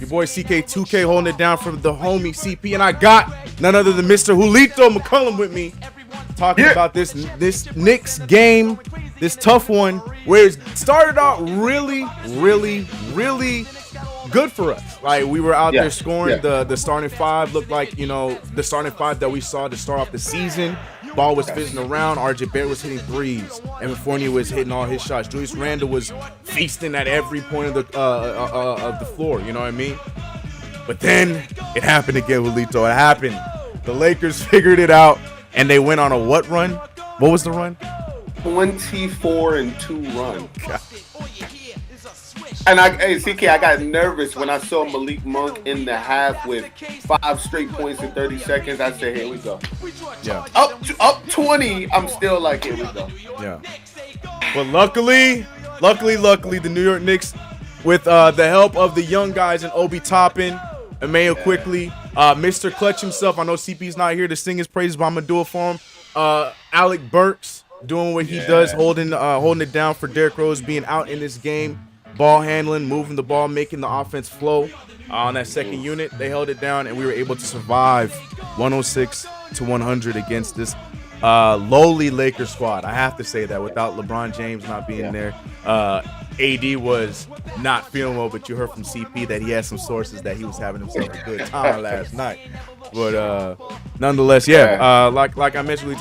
Your boy CK2K holding it down for the homie CP, and I got none other than Mr. Julito McCullum with me, talking about this Knicks game, this tough one, where it started out really good for us. Like, we were out there scoring. The starting five looked like, the starting five that we saw to start off the season. Ball was fizzing around. RJ Barrett was hitting threes. Evan Fournier was hitting all his shots. Julius Randle was feasting at every point of the floor. You know what I mean? But then it happened again, Julito. It happened. The Lakers figured it out, and they went on a what run? What was the run? 24-2 run. God. And CK, I got nervous when I saw Malik Monk in the half with 5 straight points in 30 seconds. I said, here we go. Yeah. Up 20. I'm still like, here we go. Yeah. But luckily, the New York Knicks, with the help of the young guys and Obi Toppin, Emmanuel Quickly, Mr. Clutch himself. I know CP's not here to sing his praises, but I'm gonna do it for him. Alec Burks doing what he does, holding it down for Derrick Rose being out in this game. Ball handling, moving the ball, making the offense flow on that second unit. They held it down, and we were able to survive 106-100 against this lowly Lakers squad. I have to say that, without LeBron James not being there. AD was not feeling well, but you heard from CP that he had some sources that he was having himself a good time last night. But nonetheless, like I mentioned,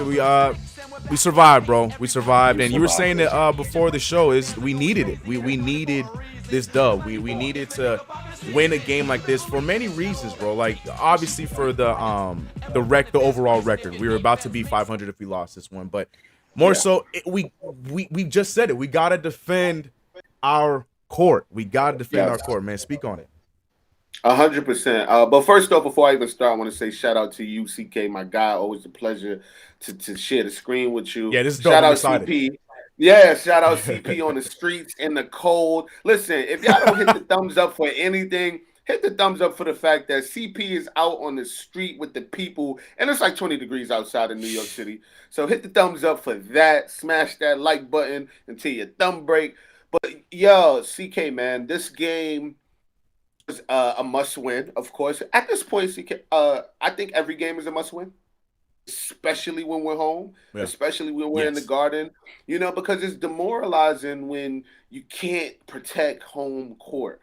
we survived, bro. We survived. And you were saying that before the show, is we needed it. We needed this dub. We needed to win a game like this for many reasons, bro. Like, obviously for the overall record. We were about to be 500 if we lost this one, but more so, we just said it. We gotta defend our court. We gotta defend our court, man. Speak on it. 100%. But first off, before I even start, I want to say shout out to you, CK, my guy. Always a pleasure to share the screen with you. Yeah, this is dope. Shout out CP. Yeah, shout out CP on the streets in the cold. Listen, if y'all don't hit the thumbs up for anything, hit the thumbs up for the fact that CP is out on the street with the people, and it's like 20 degrees outside in New York City. So hit the thumbs up for that. Smash that like button until your thumb break. But yo, CK, man, this game was a must-win, of course. At this point, CK, I think every game is a must-win, especially when we're home, especially when we're in the Garden, because it's demoralizing when you can't protect home court.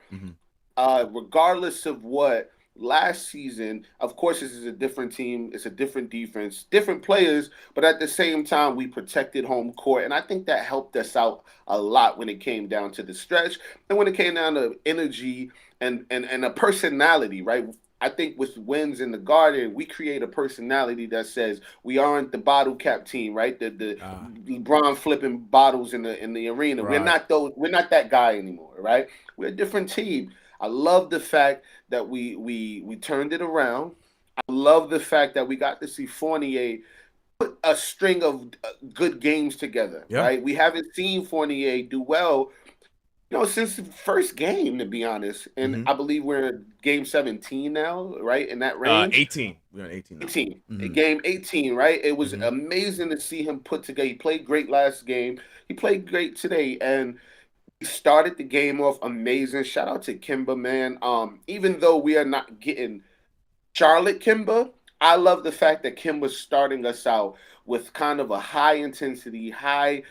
Regardless of what, last season, of course, this is a different team. It's a different defense, different players, but at the same time, we protected home court. And I think that helped us out a lot when it came down to the stretch and when it came down to energy and a personality, right? I think with wins in the Garden, we create a personality that says we aren't the bottle cap team, right? The LeBron flipping bottles in the arena. Right. We're not that guy anymore, right? We're a different team. I love the fact that we turned it around. I love the fact that we got to see Fournier put a string of good games together, right? We haven't seen Fournier do well, since the first game, to be honest. And I believe we're in game 17 now, right? In that range. 18. We're on 18 now. 18. Game 18, right? It was amazing to see him put together. He played great last game. He played great today. And he started the game off amazing. Shout out to Kimba, man. Even though we are not getting Charlotte Kimba, I love the fact that Kimba's starting us out with kind of a high intensity, high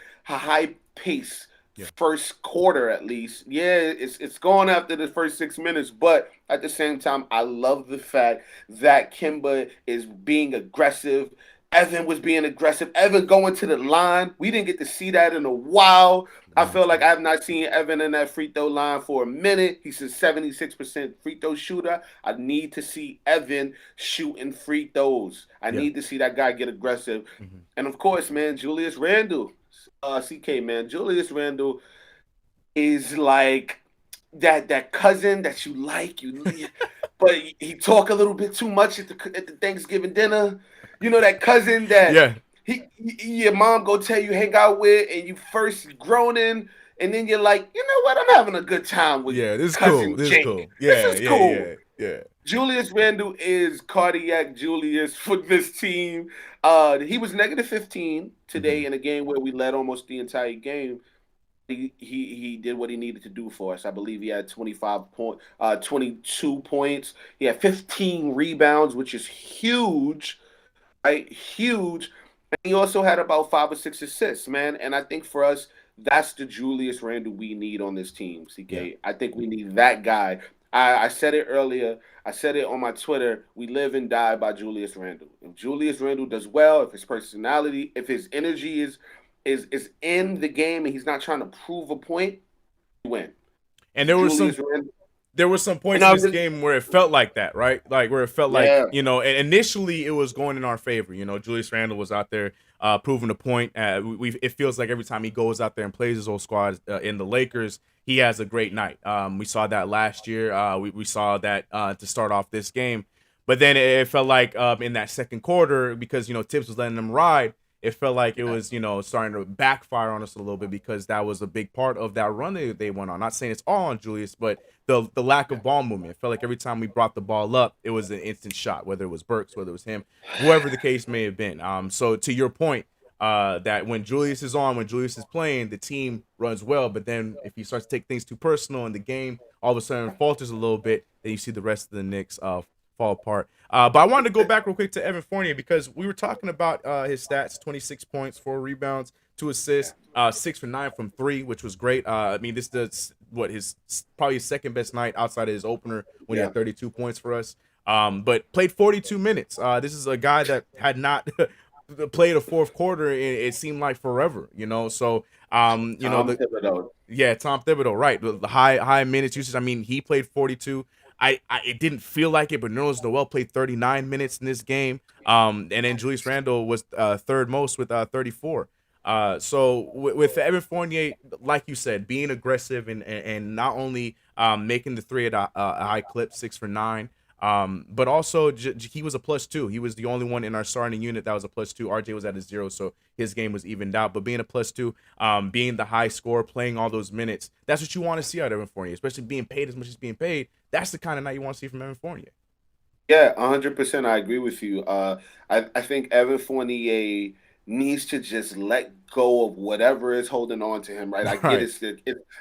pace first quarter at least. Yeah, it's going after the first 6 minutes, but at the same time, I love the fact that Kimba is being aggressive. Evan was being aggressive. Evan going to the line. We didn't get to see that in a while. I feel like I have not seen Evan in that free throw line for a minute. He's a 76% free throw shooter. I need to see Evan shooting free throws. I need to see that guy get aggressive. And of course, man, Julius Randle, CK, man, Julius Randle is like that cousin that you like, but he talk a little bit too much at the Thanksgiving dinner. That cousin that your mom go tell you hang out with, and you first groaning, and then you're like, you know what? I'm having a good time with this is cousin cool. This Jake. is cool. This is cool. Yeah. Julius Randle is cardiac Julius for this team. He was -15 today in a game where we led almost the entire game. he did what he needed to do for us. I believe he had 22 points. He had 15 rebounds, which is huge, right? Huge. And he also had about 5 or 6 assists, man. And I think for us, that's the Julius Randle we need on this team, Yeah. CK. I think we need that guy. I said it earlier. I said it on my Twitter. We live and die by Julius Randle. If Julius Randle does well, if his personality, if his energy is in the game and he's not trying to prove a point, we win. And there were some points in this game where it felt like that, right? Like where it felt like, you know, and initially it was going in our favor. You know, Julius Randle was out there proving a point. It feels like every time he goes out there and plays his old squad in the Lakers, he has a great night. We saw that last year. We saw that to start off this game. But then it felt like in that second quarter, because, you know, Tibbs was letting them ride, it felt like it was, you know, starting to backfire on us a little bit, because that was a big part of that run they went on. Not saying it's all on Julius, but the lack of ball movement. It felt like every time we brought the ball up, it was an instant shot, whether it was Burks, whether it was him, whoever the case may have been. So to your point, that when Julius is on, when Julius is playing, the team runs well. But then if he starts to take things too personal and the game all of a sudden falters a little bit, then you see the rest of the Knicks fall apart. But I wanted to go back real quick to Evan Fournier, because we were talking about his stats: 26 points, 4 rebounds, 2 assists, 6 for 9 from 3, which was great. I mean, this does his probably his second best night outside of his opener when he had 32 points for us. But played 42 minutes. This is a guy that had not played a fourth quarter in, it seemed like, forever, you know. So you know, Tom Thibodeau, right? The high minutes usage. I mean, he played 42. It didn't feel like it, but Nerlens Noel played 39 minutes in this game. And then Julius Randle was third most with 34. So with Evan Fournier, like you said, being aggressive and not only making the three at a high clip, 6 for 9, but also he was a +2. He was the only one in our starting unit that was a +2. RJ was at a 0, so his game was evened out. But being a +2, being the high scorer, playing all those minutes, that's what you want to see out of Evan Fournier, especially being paid as much as being paid. That's the kind of night you want to see from Evan Fournier. Yeah, 100%. I agree with you. I think Evan Fournier needs to just let go of whatever is holding on to him, right? I get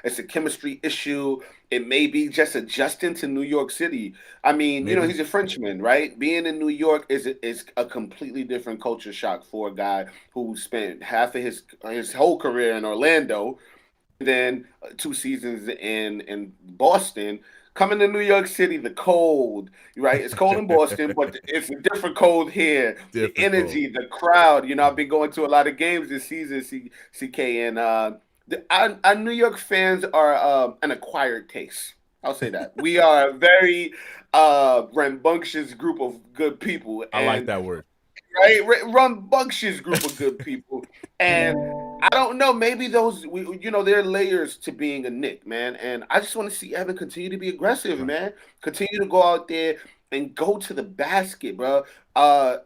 it's a chemistry issue. It may be just adjusting to New York City. I mean, you know, he's a Frenchman, right? Being in New York is a completely different culture shock for a guy who spent half of his whole career in Orlando, then 2 seasons in Boston. Coming to New York City, the cold, right? It's cold in Boston, but it's a different cold here. The energy, the crowd. You know, I've been going to a lot of games this season, CK, and our New York fans are an acquired taste. I'll say that. We are a very rambunctious group of good people. I like that word. Right, rambunctious group of good people, and I don't know. Maybe those, you know, there are layers to being a Knick, man. And I just want to see Evan continue to be aggressive, man. Continue to go out there and go to the basket, bro. I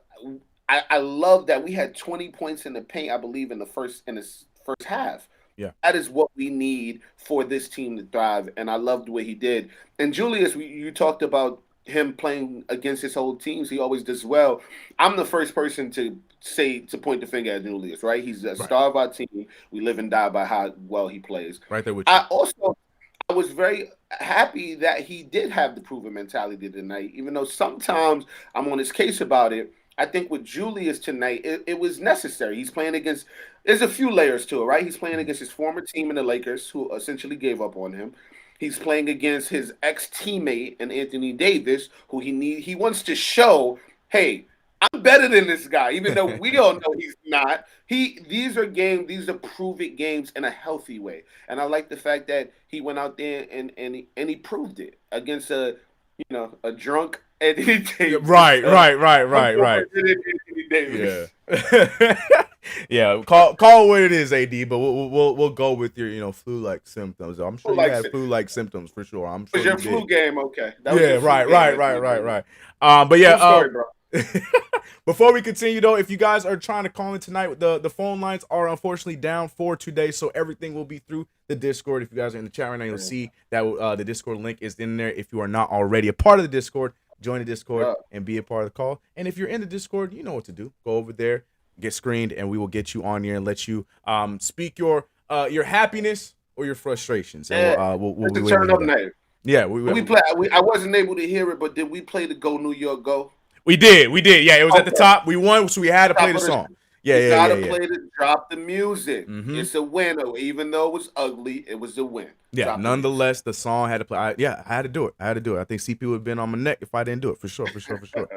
love that we had 20 points in the paint, I believe, in the first half. Yeah, that is what we need for this team to thrive. And I loved what he did. And Julius, you talked about him playing against his old teams. He always does well. I'm the first person to point the finger at Julius, right? He's a star of our team. We live and die by how well he plays. Right there with you. I was very happy that he did have the proven mentality tonight, even though sometimes I'm on his case about it. I think with Julius tonight, it was necessary. He's playing against, there's a few layers to it, right? He's playing against his former team in the Lakers, who essentially gave up on him. He's playing against his ex-teammate and Anthony Davis, who he wants to show, hey, I'm better than this guy, even though we all know he's not. These are prove-it games in a healthy way. And I like the fact that he went out there and he proved it against a drunk Anthony Davis. Right. Anthony Davis. Yeah. Yeah, call what it is, AD. But we'll go with your flu-like symptoms. I'm sure you had flu-like symptoms for sure. I'm sure was your flu game okay? Right. But yeah, story, bro. Before we continue though, if you guys are trying to call in tonight, the phone lines are unfortunately down for today, so everything will be through the Discord. If you guys are in the chat right now, you'll see that the Discord link is in there. If you are not already a part of the Discord, join the Discord and be a part of the call. And if you're in the Discord, you know what to do. Go over there, get screened, and we will get you on here and let you speak your happiness or your frustrations, and Yeah, we'll it's be a waiting to turn hear up that. night. Yeah, We play. I wasn't able to hear it, but did we play the Go New York Go? we did. Yeah, it was at the Okay. top. We won, so we had to play Top the of the song. Yeah, You yeah, yeah, gotta yeah. play the drop the music. Mm-hmm. It's a win, even though it was ugly. It was a win. Yeah, Drop the music. nonetheless, the song had to play. I had to do it. I had to do it. I think CP would have been on my neck if I didn't do it, for sure, for sure, for sure.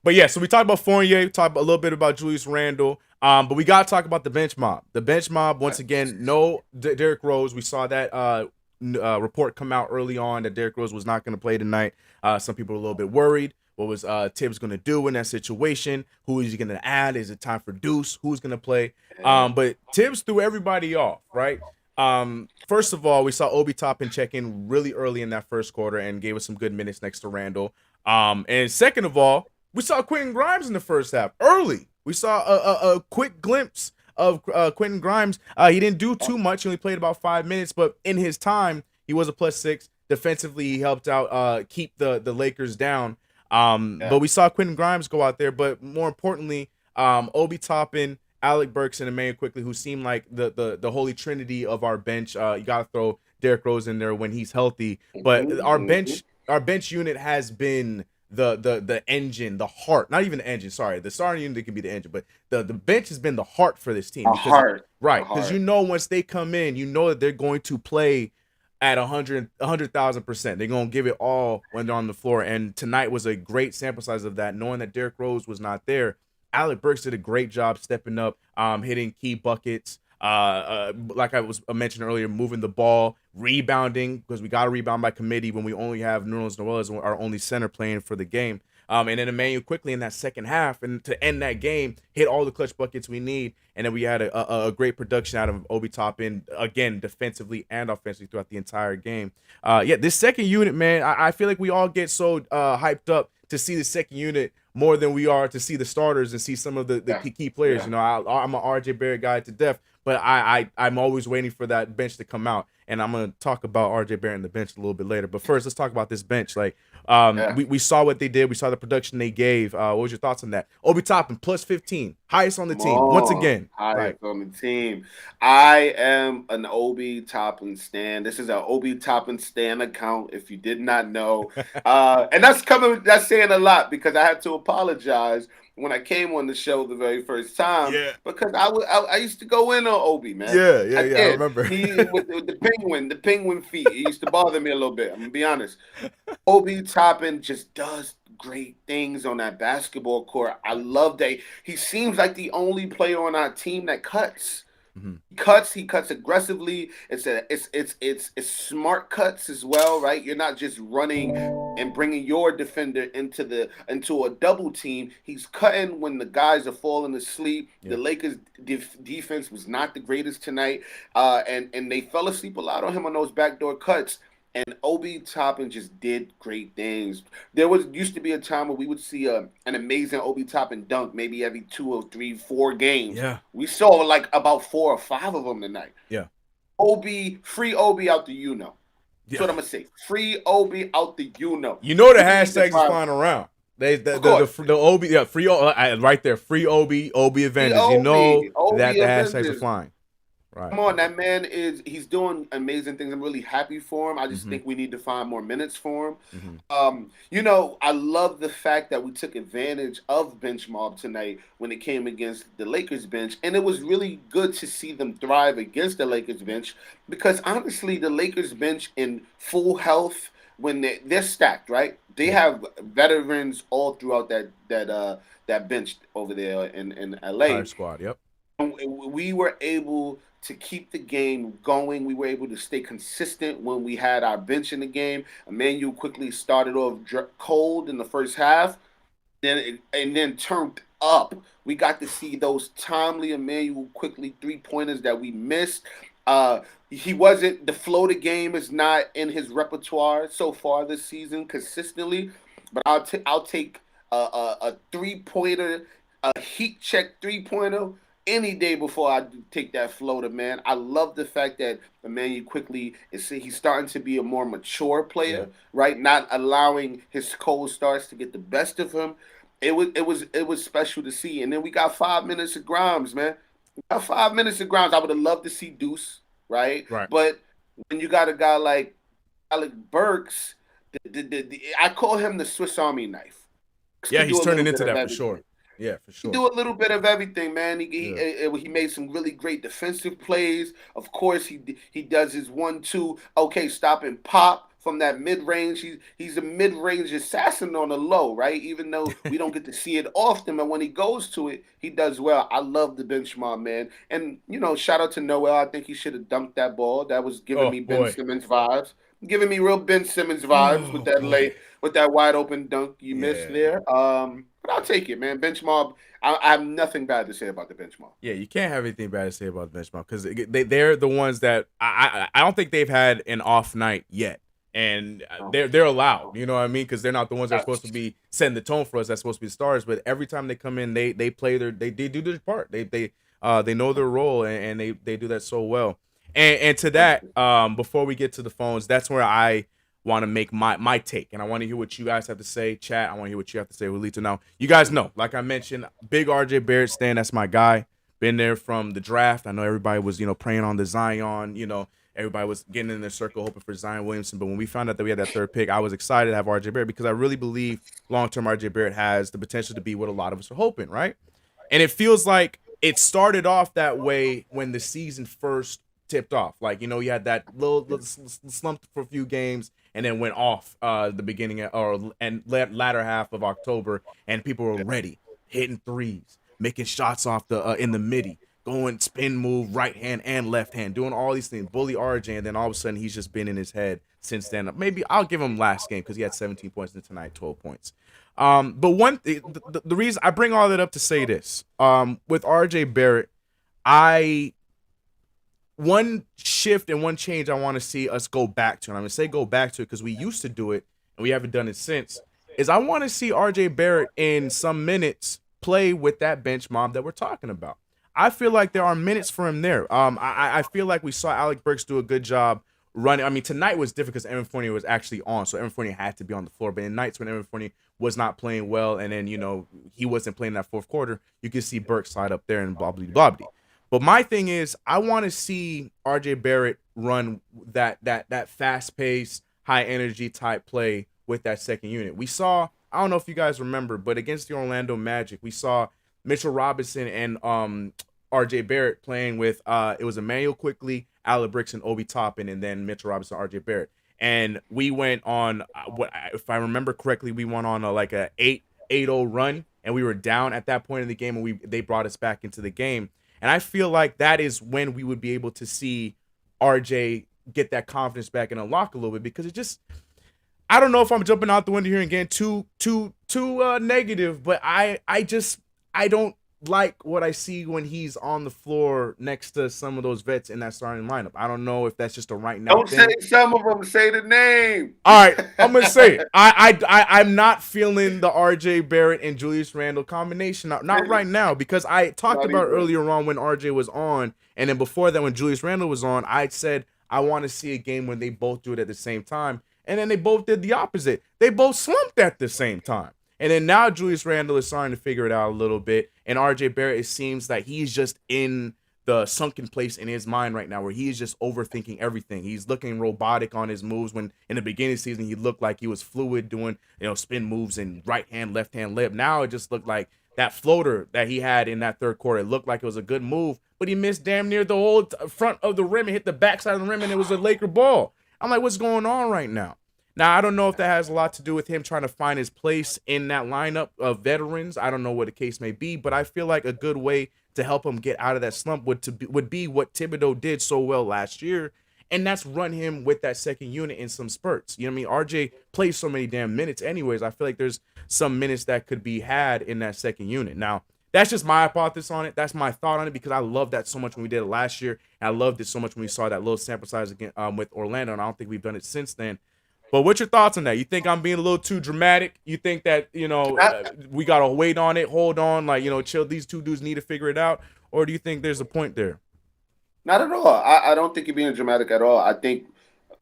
But yeah, so we talked about Fournier, we talked a little bit about Julius Randle. But we gotta talk about the bench mob. The bench mob, once again, no Derrick Rose. We saw that report come out early on that Derrick Rose was not going to play tonight. Some people were a little bit worried. What was Tibbs going to do in that situation? Who is he going to add? Is it time for Deuce? Who's going to play? But Tibbs threw everybody off, right? First of all, we saw Obi Toppin check in really early in that first quarter and gave us some good minutes next to Randall. And second of all, we saw Quentin Grimes in the first half early. We saw a quick glimpse of Quentin Grimes. He didn't do too much. He only played about 5 minutes, but in his time, he was a +6. Defensively, he helped out keep the Lakers down. But we saw Quentin Grimes go out there. But more importantly, Obi Toppin, Alec Burks, and Emmanuel Quickly, who seem like the holy trinity of our bench. You got to throw Derrick Rose in there when he's healthy. But our bench unit has been the engine, the heart. Not even the engine. Sorry, the starting unit can be the engine, but the bench has been the heart for this team. Right? Because once they come in, you know that they're going to play at 100,000%. They're going to give it all when they're on the floor. And tonight was a great sample size of that, knowing that Derrick Rose was not there. Alec Burks did a great job stepping up, hitting key buckets. Like I was mentioned earlier, moving the ball, rebounding, because we got to rebound by committee when we only have Nerlens Noel as our only center playing for the game. And then Emmanuel Quickly in that second half, and to end that game, hit all the clutch buckets we need. And then we had a great production out of Obi Toppin, again, defensively and offensively throughout the entire game. This second unit, man, I feel like we all get so hyped up to see the second unit more than we are to see the starters and see some of the key players. Yeah. You know, I'm an RJ Barrett guy to death, but I'm always waiting for that bench to come out. And I'm going to talk about RJ Barrett and the bench a little bit later. But first, let's talk about this bench. Like, we saw what they did. We saw the production they gave. What was your thoughts on that? Obi Toppin, +15, highest on the team. Once again. Highest on the team. I am an Obi Toppin stan. This is an Obi Toppin stan account, if you did not know. And that's saying a lot, because I had to apologize when I came on the show the very first time, because I used to go in on Obi, man. I remember. He with the penguin feet. It used to bother me a little bit. I'm gonna be honest. Obi Toppin just does great things on that basketball court. I love that he seems like the only player on our team that cuts. He cuts aggressively. It's smart cuts as well, right? You're not just running and bringing your defender into a double team. He's cutting when the guys are falling asleep. The Lakers defense was not the greatest tonight, and they fell asleep a lot on him on those backdoor cuts. And Obi Toppin just did great things. There used to be a time where we would see an amazing Obi Toppin dunk maybe every 2 or 3, 4 games. Yeah. We saw like about 4 or 5 of them tonight. Yeah. Free Obi out the you-know. That's what I'm going to say. Free Obi out the you-know. You know the hashtags is flying around. The Obi, free right there, free Obi Avengers. You know that the hashtags are flying. Right. Come on, that man he's doing amazing things. I'm really happy for him. I just think we need to find more minutes for him. I love the fact that we took advantage of bench mob tonight when it came against the Lakers bench. And it was really good to see them thrive against the Lakers bench, because honestly, the Lakers bench in full health, when they're stacked, right? They have veterans all throughout that bench over there in LA. Entire squad, yep. We were able to keep the game going. We were able to stay consistent when we had our bench in the game. Emmanuel Quickly started off cold in the first half, and then turned up. We got to see those timely Emmanuel Quickly 3-pointers that we missed. He wasn't, the floater game is not in his repertoire so far this season consistently, but I'll take a 3-pointer, a heat check 3-pointer any day before I take that floater, man. I love the fact that Emmanuel Quickly he's starting to be a more mature player, right? Not allowing his cold starts to get the best of him. It was special to see. And then we got 5 minutes of Grimes, man. We got 5 minutes of Grimes. I would have loved to see Deuce. right? Right. But when you got a guy like Alec Burks, I call him the Swiss Army knife. Could Yeah, do he's a little turning bit into of that for everything. sure. Yeah, for He sure. do a little bit of everything, man. Yeah. He made some really great defensive plays. Of course, he does his 1-2. Okay, stop and pop from that mid range. He's a mid range assassin on the low, right? Even though we don't get to see it often, but when he goes to it, he does well. I love the bench mob, man. And shout out to Noel. I think he should have dunked that ball. That was giving Oh me Ben boy. Simmons vibes. Giving me real Ben Simmons vibes with Oh that boy. late with that wide open dunk you missed Yeah. there. But I'll take it, man. Bench mob. I have nothing bad to say about the bench mob. Yeah, you can't have anything bad to say about the benchmark because they're the ones that I don't think they've had an off night yet, and No, they're allowed. no. You know what I mean? Because they're not the ones that are supposed to be setting the tone for us. That's supposed to be the stars. But every time they come in, they play they do their part. They know their role and they do that so well. And to that, before we get to the phones, that's where I want to make my take, and I want to hear what you guys have to say. Chat, I want to hear what you have to say, Julito. Now, you guys know, like I mentioned, big RJ Barrett stan. That's my guy. Been there from the draft. I know everybody was praying on the Zion. Everybody was getting in their circle hoping for Zion Williamson. But when we found out that we had that third pick, I was excited to have RJ Barrett because I really believe long term RJ Barrett has the potential to be what a lot of us are hoping, right? And it feels like it started off that way when the season first tipped off. Like, you had that little slump for a few games and then went off the beginning and latter half of October, and people were ready, hitting threes, making shots off the in the midi, going spin move, right hand and left hand, doing all these things, bully RJ, and then all of a sudden he's just been in his head since then. Maybe I'll give him last game because he had 17 points and tonight 12 points. But the reason I bring all that up to say this, with RJ Barrett, one shift and one change I want to see us go back to, and I'm going to say go back to it because we used to do it and we haven't done it since, is I want to see RJ Barrett in some minutes play with that bench mob that we're talking about. I feel like there are minutes for him there. I feel like we saw Alec Burks do a good job running. I mean, tonight was different because Evan Fournier was actually on, so Evan Fournier had to be on the floor. But in nights when Evan Fournier was not playing well, and then he wasn't playing that fourth quarter, you could see Burks slide up there and blah blah blah blah. But my thing is, I want to see RJ Barrett run that fast paced, high energy type play with that second unit. We saw, I don't know if you guys remember, but against the Orlando Magic, we saw Mitchell Robinson and RJ Barrett playing with it was Emmanuel Quickly, Alec Burks, and Obi Toppin, and then Mitchell Robinson, RJ Barrett. And we went on if I remember correctly, we went on like a 8-0 run, and we were down at that point in the game, and they brought us back into the game. And I feel like that is when we would be able to see RJ get that confidence back and unlock a little bit, because it just, I don't know if I'm jumping out the window here and getting too negative, but I don't like what I see when he's on the floor next to some of those vets in that starting lineup. I don't know if that's just a right now Don't thing. say some of them. Say the name. All right, I'm gonna say it. I'm not feeling the RJ Barrett and Julius Randle combination. Not right now, because I talked about earlier on when RJ was on, and then before that when Julius Randle was on, I said I want to see a game when they both do it at the same time, and then they both did the opposite. They both slumped at the same time. And then now Julius Randle is starting to figure it out a little bit. And RJ Barrett, it seems that he's just in the sunken place in his mind right now where he is just overthinking everything. He's looking robotic on his moves when in the beginning of the season he looked like he was fluid doing, spin moves and right hand, left hand, lip. Now it just looked like that floater that he had in that third quarter. It looked like it was a good move, but he missed damn near the whole front of the rim and hit the backside of the rim, and it was a Laker ball. I'm like, what's going on right now? Now, I don't know if that has a lot to do with him trying to find his place in that lineup of veterans. I don't know what the case may be, but I feel like a good way to help him get out of that slump would be what Thibodeau did so well last year, and that's run him with that second unit in some spurts. You know what I mean? RJ plays so many damn minutes anyways. I feel like there's some minutes that could be had in that second unit. Now, that's just my hypothesis on it. That's my thought on it, because I loved that so much when we did it last year, and I loved it so much when we saw that little sample size again with Orlando, and I don't think we've done it since then. But what's your thoughts on that? You think I'm being a little too dramatic? You think that, we got to wait on it, hold on, chill, these two dudes need to figure it out? Or do you think there's a point there? Not at all. I don't think you're being dramatic at all. I think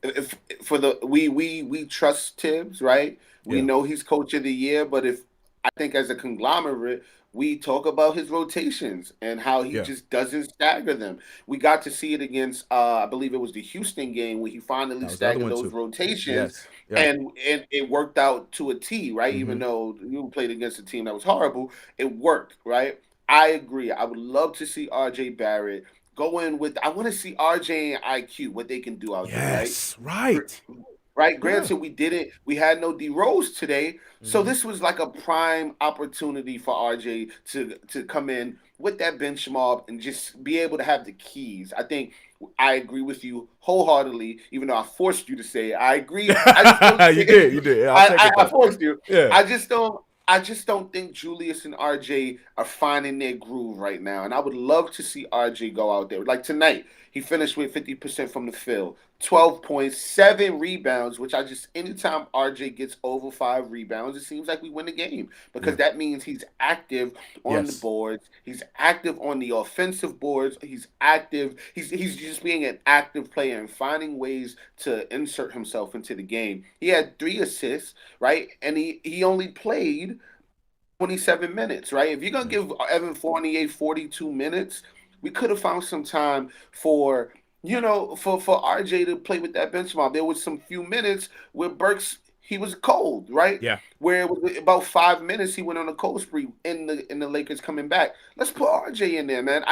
if for the we trust Tibbs, right? We Yeah. know he's coach of the year, but if I think as a conglomerate, we talk about his rotations and how he Yeah, just doesn't stagger them. We got to see it against, I believe it was the Houston game where he finally that was the other staggered one those too. rotations, Yes. Yeah. and it worked out to a T, right? Even Mm-hmm. though you played against a team that was horrible, it worked, right? I agree. I would love to see RJ Barrett go in with. I want to see RJ and IQ what they can do out there, right? Yes. Right. Right. Yeah. Granted, we had no D Rose today, so Mm-hmm. this was like a prime opportunity for RJ to come in with that bench mob and just be able to have the keys. I think I agree with you wholeheartedly, even though I forced you to say it. I agree. I just don't. You did. You did. Yeah, I'll take it I though. forced you. Yeah. I just don't. I just don't think Julius and RJ are finding their groove right now, and I would love to see RJ go out there like tonight. He finished with 50% from the field. 12.7 rebounds, which I just anytime RJ gets over 5 rebounds, it seems like we win the game Yeah. because that means he's active on the Yes. boards, he's active on the offensive boards, he's active, he's just being an active player and finding ways to insert himself into the game. He had 3 assists, right? And he only played 27 minutes, right? If you're gonna Yeah. give Evan Fournier 42 minutes, we could have found some time for for RJ to play with that bench mob. There was some few minutes where Burks he was cold, right? Yeah. Where it was about 5 minutes he went on a cold spree in the Lakers coming back. Let's put RJ in there, man.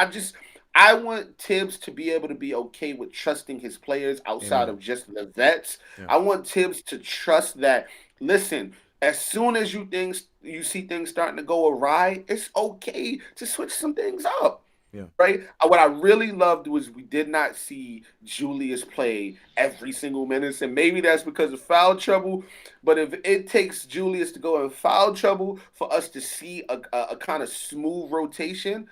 I want Tibbs to be able to be okay with trusting his players outside Amen. of just the vets. Yeah. I want Tibbs to trust that. Listen, as soon as you see things starting to go awry, it's okay to switch some things up. Yeah. Right? What I really loved was we did not see Julius play every single minute, and maybe that's because of foul trouble. But if it takes Julius to go in foul trouble for us to see a kind of smooth rotation,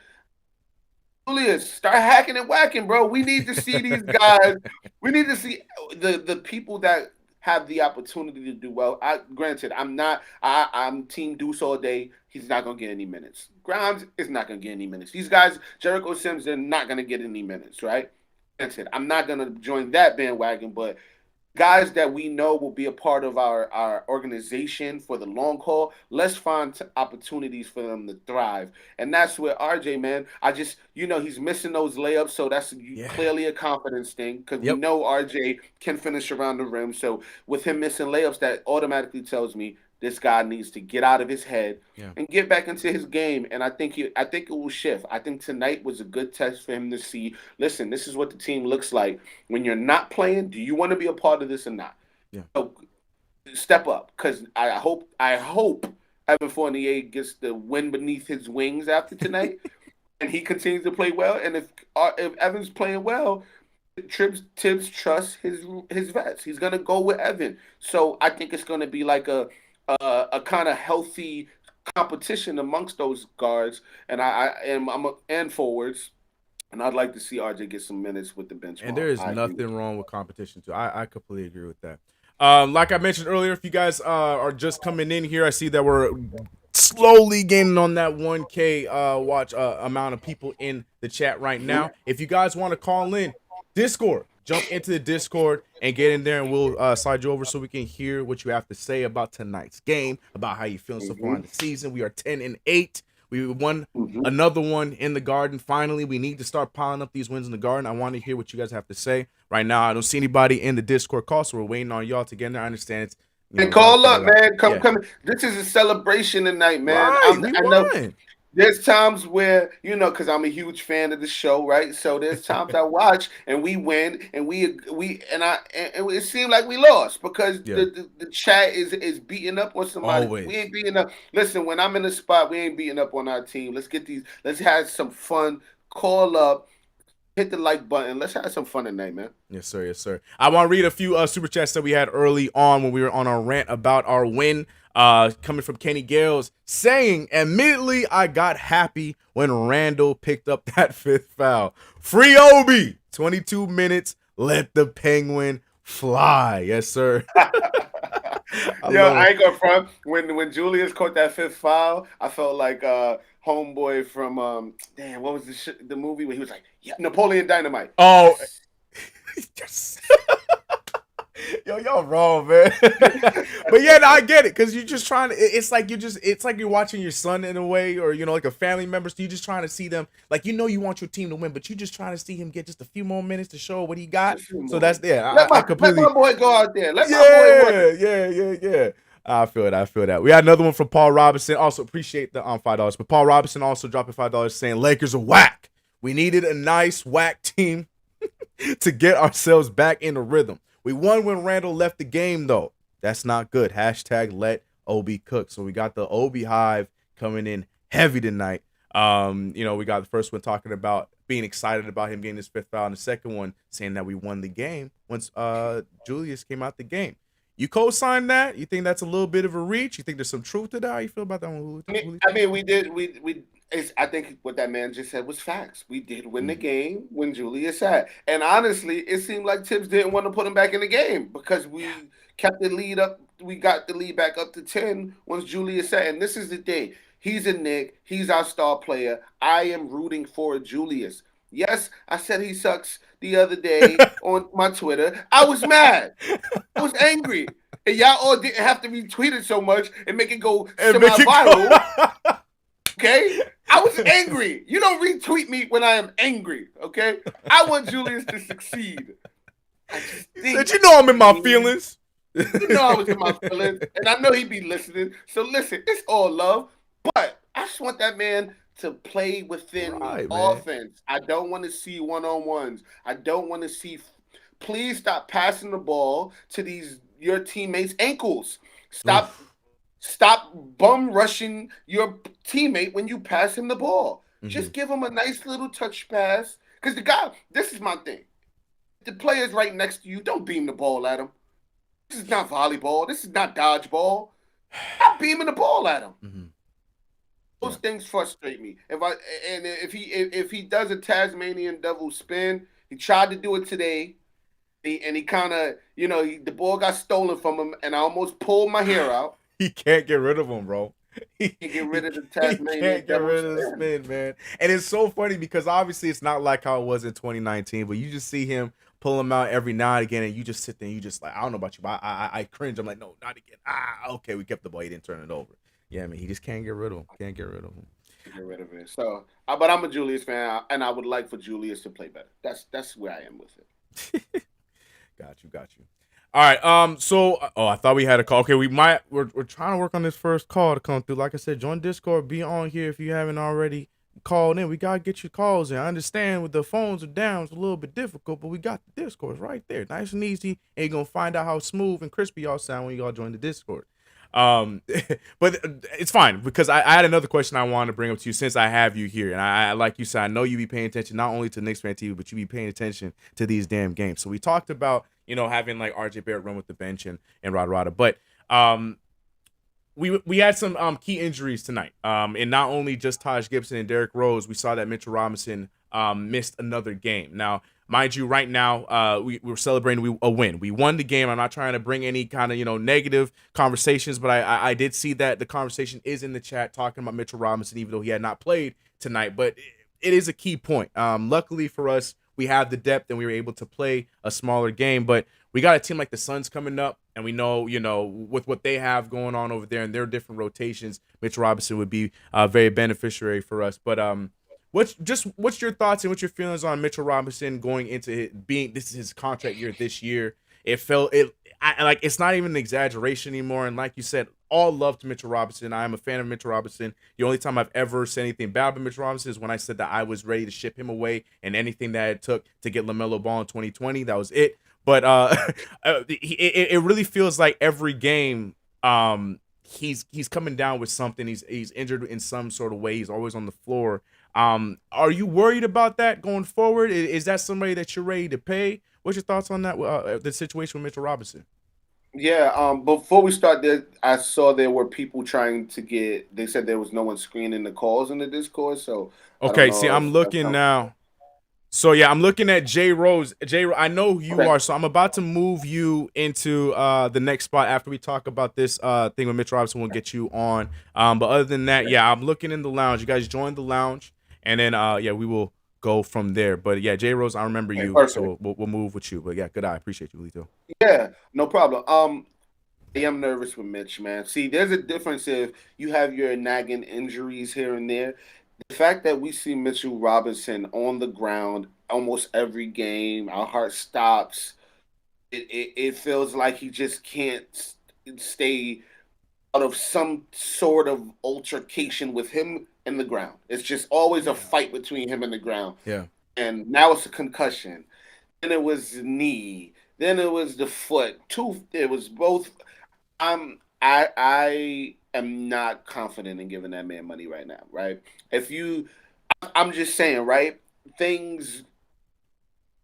Julius, start hacking and whacking, bro. We need to see these guys. We need to see the people that have the opportunity to do well. Granted, I'm Team Deuce all day. He's not gonna get any minutes. Grimes is not gonna get any minutes. These guys, Jericho Sims, they're not gonna get any minutes, right? Granted, I'm not gonna join that bandwagon, but guys that we know will be a part of our organization for the long haul. Let's find opportunities for them to thrive, and that's where RJ, man. I just he's missing those layups, so that's Yeah. clearly a confidence thing because we Yep. know RJ can finish around the rim. So with him missing layups, that automatically tells me this guy needs to get out of his head Yeah. and get back into his game. And I think it will shift. I think tonight was a good test for him to see. Listen, this is what the team looks like when you're not playing. Do you want to be a part of this or not? Yeah. So step up because I hope Evan Fournier gets the wind beneath his wings after tonight, and he continues to play well. And if Evan's playing well, Tibbs trusts his vets. He's gonna go with Evan. So I think it's gonna be like a kind of healthy competition amongst those guards and forwards. And I'd like to see RJ get some minutes with the bench. And Mob. there is I agree. nothing wrong with competition too. I completely agree with that. Like I mentioned earlier, if you guys are just coming in here, I see that we're slowly gaining on that 1K watch amount of people in the chat right now. If you guys want to call in, Discord, jump into the Discord and get in there, and we'll slide you over so we can hear what you have to say about tonight's game, about how you feeling so far in the season. We are 10-8. We won another one in the Garden. Finally, we need to start piling up these wins in the Garden. I want to hear what you guys have to say. Right now, I don't see anybody in the Discord call, so we're waiting on y'all to get in there. I understand it's And call up, man. Come. This is a celebration tonight, man. Right, I know there's times where because I'm a huge fan of the show, right? So there's times I watch and we win and it seemed like we lost because the chat is beating up on somebody. Always. We ain't beating up. Listen, when I'm in the spot, we ain't beating up on our team. Let's have some fun. Call up. Hit the like button. Let's have some fun tonight, man. Yes, sir. Yes, sir. I want to read a few super chats that we had early on when we were on our rant about our win. Coming from Kenny Gales saying, admittedly, I got happy when Randall picked up that 5th foul. Free Obi, 22 minutes. Let the Penguin fly. Yes, sir. I ain't gonna front. When Julius caught that 5th foul, I felt like homeboy from what was the movie where he was like, yeah, Napoleon Dynamite. Oh, yes. Yo, y'all wrong, man. But yeah, no, I get it, because you're just trying to. It's like you're watching your son in a way, or like a family member. So you're just trying to see them, like you want your team to win, but you're just trying to see him get just a few more minutes to show what he got. So that's I Let completely. my boy go out there. Let my boy work. Yeah. I feel it. I feel that. We had another one from Paul Robinson. Also appreciate the $5, but Paul Robinson also dropping $5 saying Lakers are whack. We needed a nice whack team to get ourselves back in the rhythm. We won when Randall left the game, though. That's not good. Hashtag let Obi cook. So we got the Obi Hive coming in heavy tonight. We got the first one talking about being excited about him getting his 5th foul, and the second one saying that we won the game once Julius came out the game. You co-sign that? You think that's a little bit of a reach? You think there's some truth to that? How you feel about that one? I think what that man just said was facts. We did win the game when Julius sat. And honestly, it seemed like Tibbs didn't want to put him back in the game because we kept the lead up. We got the lead back up to 10 once Julius sat. And this is the thing. He's a Knick. He's our star player. I am rooting for Julius. Yes, I said he sucks the other day on my Twitter. I was mad. I was angry. And y'all all didn't have to retweet it so much and make it go semi-viral. Okay? I was angry. You don't retweet me when I am angry, okay? I want Julius to succeed. Said, I'm in my feelings. I was in my feelings, and I know he'd be listening. So listen, it's all love, but I just want that man to play within the offense. I don't want to see one-on-ones. I don't want to see. Please stop passing the ball to your teammates' ankles. Stop bum rushing your teammate when you pass him the ball. Just give him a nice little touch pass. Because this is my thing. The player's right next to you. Don't beam the ball at him. This is not volleyball. This is not dodgeball. Stop beaming the ball at him. Those things frustrate me. If he does a Tasmanian devil spin, he tried to do it today. And he kind of, the ball got stolen from him, and I almost pulled my hair out. He can't get rid of him, bro. He can't get rid of the Tasmanian. He can't get rid of the spin, man. And it's so funny because obviously it's not like how it was in 2019, but you just see him pull him out every now and again, and you just sit there and you just like, I don't know about you, but I cringe. I'm like, no, not again. Okay, we kept the ball. He didn't turn it over. Yeah, I mean, he just can't get rid of him. Can't get rid of him. Get rid of it. So, but I'm a Julius fan, and I would like for Julius to play better. That's where I am with it. Got you. All right. So, I thought we had a call. Okay, we're trying to work on this first call to come through. Like I said, join Discord. Be on here if you haven't already called in. We gotta get your calls in. I understand with the phones are down, it's a little bit difficult, but we got the Discord right there, nice and easy. And you're gonna find out how smooth and crispy y'all sound when y'all join the Discord. But it's fine because I had another question I wanted to bring up to you since I have you here, and I like you said, I know you be paying attention not only to KnicksFanTV, but you be paying attention to these damn games. So we talked about having like RJ Barrett run with the bench and Rada, but we had some key injuries tonight, and not only just Taj Gibson and Derrick Rose, we saw that Mitchell Robinson missed another game. Now, mind you, right now, we're celebrating a win. We won the game. I'm not trying to bring any kind of, negative conversations, but I did see that the conversation is in the chat talking about Mitchell Robinson, even though he had not played tonight. But it is a key point. Luckily for us, we have the depth and we were able to play a smaller game. But we got a team like the Suns coming up, and we know, with what they have going on over there and their different rotations, Mitchell Robinson would be very beneficiary for us. But what's your thoughts and what's your feelings on Mitchell Robinson going into this is his contract year this year? It's not even an exaggeration anymore. And like you said, all love to Mitchell Robinson. I am a fan of Mitchell Robinson. The only time I've ever said anything bad about Mitchell Robinson is when I said that I was ready to ship him away, and anything that it took to get LaMelo Ball in 2020, that was it. But it really feels like every game he's coming down with something. He's injured in some sort of way. He's always on the floor. Are you worried about that going forward? Is that somebody that you're ready to pay? What's your thoughts on that? The situation with Mitchell Robinson? Yeah. Before we start there, I saw there were people trying to get. They said there was no one screening the calls in the Discord. So okay, see, I'm looking now. So yeah, I'm looking at Jay Rose. I know who you are, so I'm about to move you into the next spot after we talk about this thing with Mitch Robinson. We'll get you on. But other than that, yeah, I'm looking in the lounge. You guys join the lounge, and then we will go from there. But yeah, J Rose, I remember Okay, you, perfect. so we'll move with you. But yeah, good eye. Appreciate you, Lito. Yeah, no problem. I am nervous with Mitch, man. See, there's a difference if you have your nagging injuries here and there. The fact that we see Mitchell Robinson on the ground almost every game, our heart stops. It feels like he just can't stay out of some sort of altercation with him in the ground. It's just always a fight between him and the ground. Yeah. And now it's a concussion. Then it was the knee. Then it was the foot. It was both. I am not confident in giving that man money right now, right? If you I'm just saying, right? Things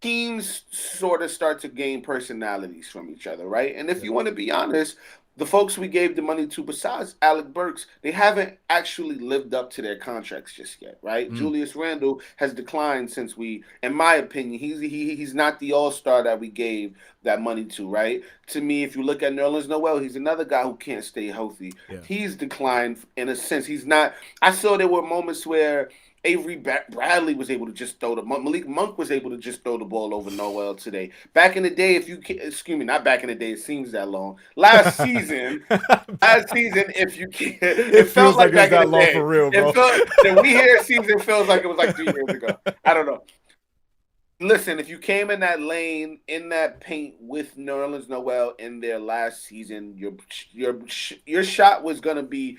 Teams sort of start to gain personalities from each other, right? And if you want to be honest, the folks we gave the money to, besides Alec Burks, they haven't actually lived up to their contracts just yet, right? Julius Randle has declined since in my opinion, he's not the all-star that we gave that money to, right? To me, if you look at Nerlens Noel, he's another guy who can't stay healthy. Yeah. He's declined in a sense. He's not. I saw there were moments where Avery Bradley was able to just throw Malik Monk was able to just throw the ball over Noel today. Back in the day, excuse me, not back in the day, it seems that long. Last season, if you can, it felt like back in the long day. for real, bro. The We Here season feels like it was like 3 years ago. I don't know. Listen, if you came in that lane, in that paint with Nerlens Noel in their last season, your shot was gonna be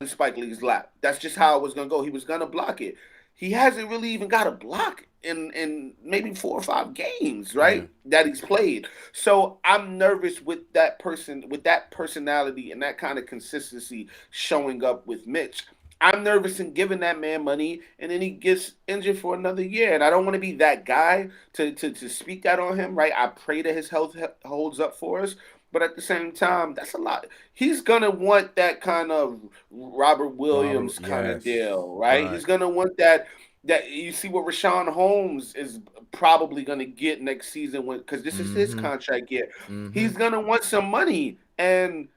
in Spike Lee's lap. That's just how it was gonna go. He was gonna block it. He hasn't really even got a block in maybe 4 or 5 games, right? That he's played. So I'm nervous with that personality and that kind of consistency showing up with Mitch. I'm nervous in giving that man money and then he gets injured for another year. And I don't want to be that guy to speak that on him, right? I pray that his health holds up for us. But at the same time, that's a lot. He's gonna want that kind of Robert Williams kind of deal, right? He's gonna want that. That you see what Rashawn Holmes is probably gonna get next season because this is his contract year. He's gonna want some money, and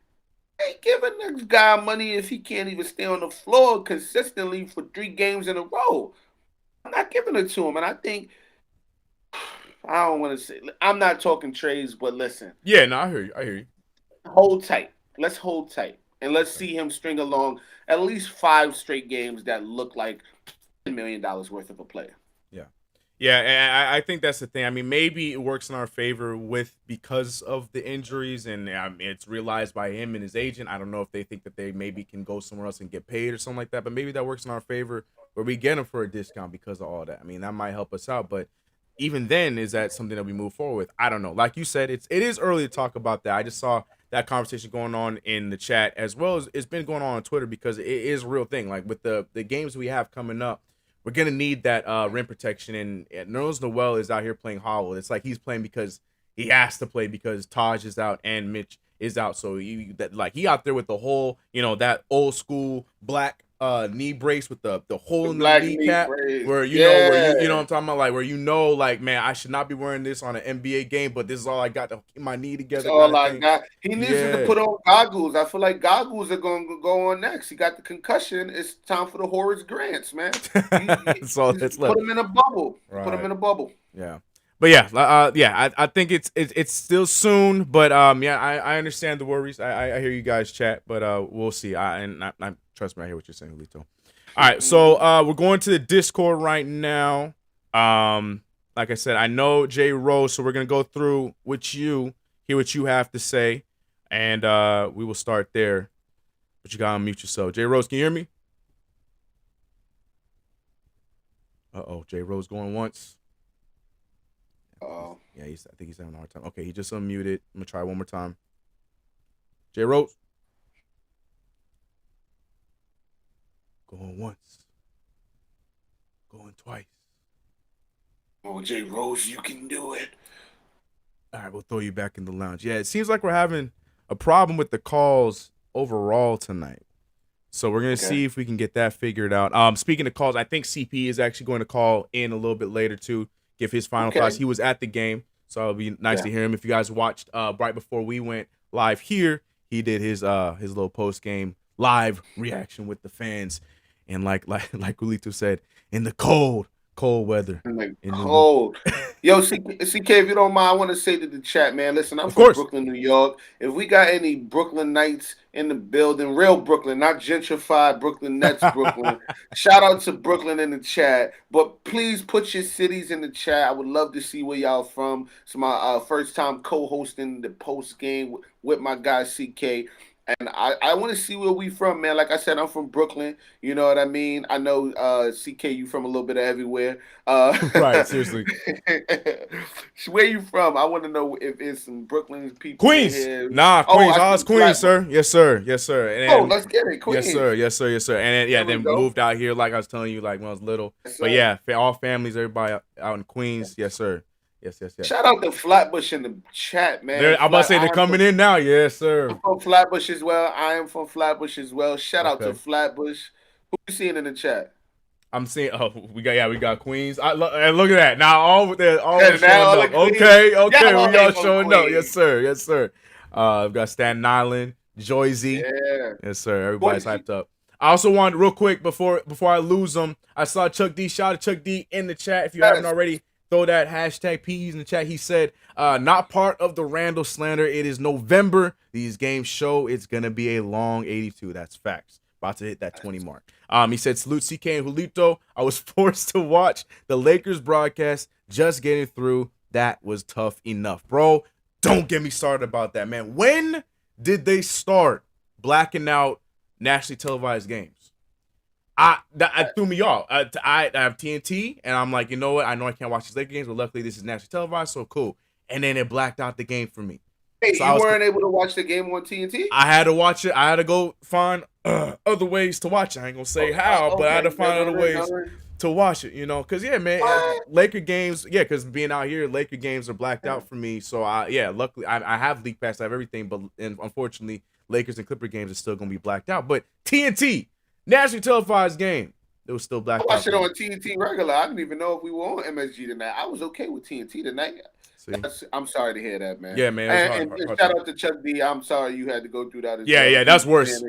ain't giving this guy money if he can't even stay on the floor consistently for 3 games in a row. I'm not giving it to him, and I think. I don't want to say. I'm not talking trades, but listen. Yeah, no, I hear you. I hear you. Hold tight. Let's hold tight, and let's see him string along at least 5 straight games that look like $10 million worth of a player. Yeah, yeah, and I think that's the thing. I mean, maybe it works in our favor because of the injuries, and it's realized by him and his agent. I don't know if they think that they maybe can go somewhere else and get paid or something like that, but maybe that works in our favor where we get him for a discount because of all that. I mean, that might help us out, but. Even then, is that something that we move forward with? I don't know. Like you said, it is early to talk about that. I just saw that conversation going on in the chat as well as it's been going on Twitter because it is a real thing. Like with the games we have coming up, we're gonna need that rim protection. And Nerlens Noel is out here playing hollow. It's like he's playing because he has to play because Taj is out and Mitch is out. So he out there with the whole, that old school black knee brace with the hole in the kneecap where you know what I'm talking about, like where like, man, I should not be wearing this on an NBA game, but this is all I got to keep my knee together. That's all I got. He needs to put on goggles. I feel like goggles are going to go on next. He got the concussion. It's time for the Horace Grants, man. So let's put him in a bubble. Right. Put him in a bubble. Yeah. But I think it's still soon, but I understand the worries. I hear you guys chat, but we'll see. I trust me, I hear what you're saying, Lito. All right, so we're going to the Discord right now. Like I said, I know J Rose, so we're gonna go through with you, hear what you have to say, and we will start there. But you gotta unmute yourself. J Rose, can you hear me? J Rose going once. Yeah, I think he's having a hard time. Okay, he just unmuted. I'm gonna try one more time. J Rose. Going once. Going twice. Oh, J Rose, you can do it. All right, we'll throw you back in the lounge. Yeah, it seems like we're having a problem with the calls overall tonight. So we're going to see if we can get that figured out. Speaking of calls, I think CP is actually going to call in a little bit later to give his final thoughts. He was at the game, so it'll be nice to hear him. If you guys watched right before we went live here, he did his little post-game live reaction with the fans. And like Ulito said, in the cold, Cold weather. And like In the cold. Yo, CK, if you don't mind, I want to say to the chat, man. Listen, I'm Of from course. Brooklyn, New York. If we got any Brooklyn Knights in the building, real Brooklyn, not gentrified Brooklyn Nets, Brooklyn. Shout out to Brooklyn in the chat. But please put your cities in the chat. I would love to see where y'all from. It's my first time co-hosting the post game with my guy CK. And I want to see where we from, man. Like I said, I'm from Brooklyn. You know what I mean? I know CK, you from a little bit of everywhere. Right, seriously. Where you from? I want to know if it's some Brooklyn people in Queens. here. Nah, Oh, Queens. I Oh, see it's Queens, Flatbush. sir. Yes, sir. Yes, sir. And Oh, then, let's get it, yes, Queens. sir. Yes, sir. Yes, sir. And then, yeah, There we then go. moved out here, like I was telling you, like when I was little. Yes, But sir. yeah, all families, everybody out in Queens. Yes, sir. Yes, yes, yes. Shout out to Flatbush in the chat, man. I'm about to say they're coming in now. Yes, sir. I'm from Flatbush as well. I am from Flatbush as well. Shout out to Okay. Flatbush. Who you seeing in the chat? I'm seeing. Oh, we got Queens. And look at that. Now all Yeah, showing now all up. the Queens. Okay, Y'all we all ain't from showing up. Queens. Yes, sir. Yes, sir. We've got Staten Island, Jersey. Yeah. Yes, sir. Everybody's Boise. hyped up. I also wanted real quick before I lose them. I saw Chuck D. Shout out to Chuck D in the chat. If you haven't already, throw that hashtag PEs in the chat. He said, not part of the Randall slander. It is November. These games show it's gonna be a long 82. That's facts. About to hit that 20 mark. He said, salute CK and Julito. I was forced to watch the Lakers broadcast. Just getting through. That was tough enough. Bro, don't get me started about that, man. When did they start blacking out nationally televised games? That threw me off. I have TNT, and I'm like, you know what? I know I can't watch these Lakers games, but luckily this is nationally televised, so cool. And then it blacked out the game for me. Hey, So you weren't able to watch the game on TNT? I had to watch it. I had to go find other ways to watch it. I ain't gonna say how, but I had to find other ways to watch it, you know, because yeah, man, Laker games, yeah, because being out here, Laker games are blacked out for me. So luckily I have League Pass, I have everything, but unfortunately, Lakers and Clipper games are still gonna be blacked out. But TNT, nationally televised game, it was still blacked out. I watched it on TNT regular. I didn't even know if we were on MSG tonight. I was okay with TNT tonight. I'm sorry to hear that, man. Yeah, man. And shout out to Chuck D. I'm sorry you had to go through that. Yeah, that's worse.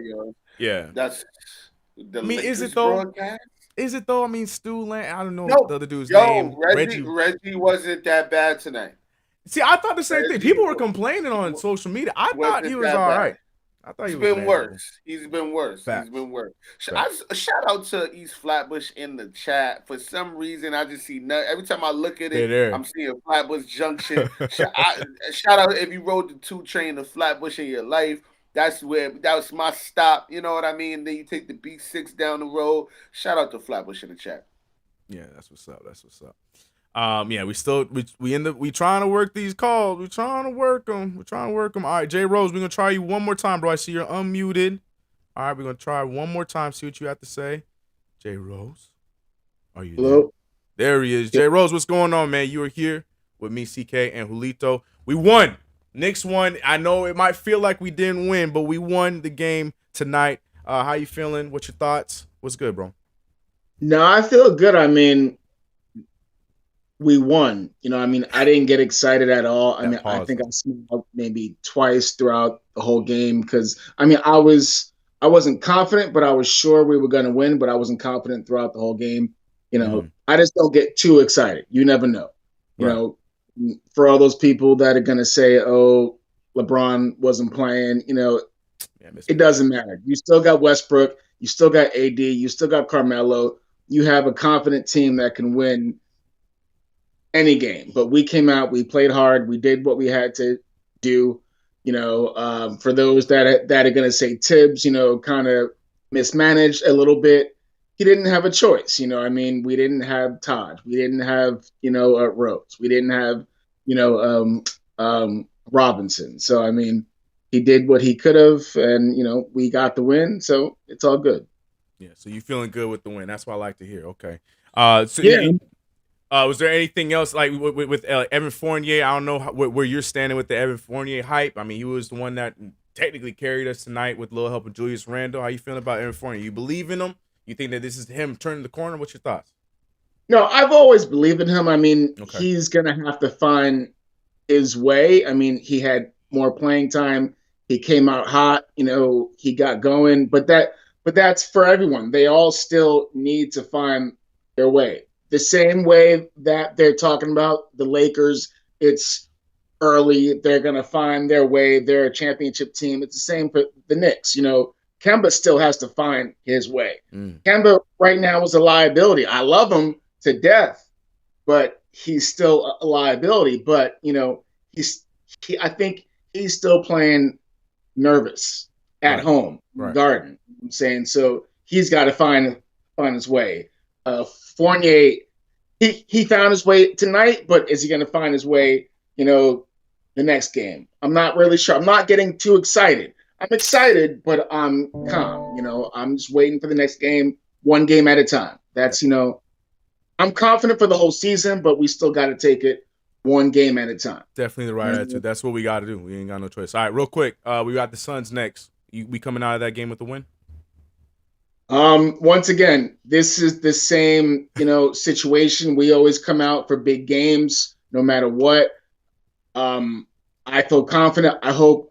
Yeah, that's. I mean, is it though? Broadcast? Is it though? I mean, Stu Land. I don't know the other dude's name. Reggie wasn't that bad tonight. See, I thought the same thing. People were complaining on social media. I thought he was all right. I thought he's been worse. He's been worse. He's been worse. Shout out to East Flatbush in the chat. For some reason, I just see every time I look at it, I'm seeing Flatbush Junction. Shout out if you rode the 2 train to Flatbush in your life. That was my stop. You know what I mean? Then you take the B6 down the road. Shout out to Flatbush in the chat. Yeah, that's what's up. That's what's up. Yeah, we trying to work these calls. We're trying to work them. All right, Jay Rose, we're gonna try you one more time, bro. I see you're unmuted. All right, we're gonna try one more time. See what you have to say. Jay Rose, are you there? There he is. Jay Rose, what's going on, man? You are here with me, CK, and Julito. We won. Knicks won. I know it might feel like we didn't win, but we won the game tonight. How you feeling? What's your thoughts? What's good, bro? No, I feel good. I mean, we won. You know, I mean, I didn't get excited at all. I mean, I think I smiled maybe twice throughout the whole game because, I mean, I wasn't confident, but I was sure we were going to win, but I wasn't confident throughout the whole game. You know, I just don't get too excited. You never know. You know, for all those people that are going to say, oh, LeBron wasn't playing, you know, it doesn't matter. You still got Westbrook. You still got AD. You still got Carmelo. You have a confident team that can win any game. But we came out. We played hard. We did what we had to do. You know, for those that are going to say Tibbs, you know, kind of mismanaged a little bit. He didn't have a choice. You know, I mean, we didn't have Todd. We didn't have, you know, Rose. We didn't have, you know, Robinson. So, I mean, he did what he could have, and, you know, we got the win. So it's all good. Yeah. So you feeling good with the win. That's what I like to hear. Okay. Was there anything else like with Evan Fournier? I don't know where you're standing with the Evan Fournier hype. I mean, he was the one that technically carried us tonight with a little help of Julius Randle. How you feeling about Evan Fournier? You believe in him? You think that this is him turning the corner? What's your thoughts? No, I've always believed in him. I mean, he's going to have to find his way. I mean, he had more playing time. He came out hot. You know, he got going. But that's for everyone. They all still need to find their way. the same way that they're talking about the Lakers, it's early. They're going to find their way. They're a championship team. It's the same for the Knicks. Kemba still has to find his way. Kemba right now is a liability. I love him to death, but he's still a liability. But, I think he's still playing nervous at home, Garden. I'm saying so he's got to find his way. Fournier, he found his way tonight, but is he going to find his way? The next game. I'm not really sure. I'm not getting too excited. I'm excited, but I'm calm. I'm just waiting for the next game, one game at a time. That's I'm confident for the whole season, but we still got to take it one game at a time. Definitely the right attitude. That's what we got to do. We ain't got no choice. All right, real quick. We got the Suns next. We coming out of that game with a win? Once again, this is the same, situation. We always come out for big games, no matter what. I feel confident. I hope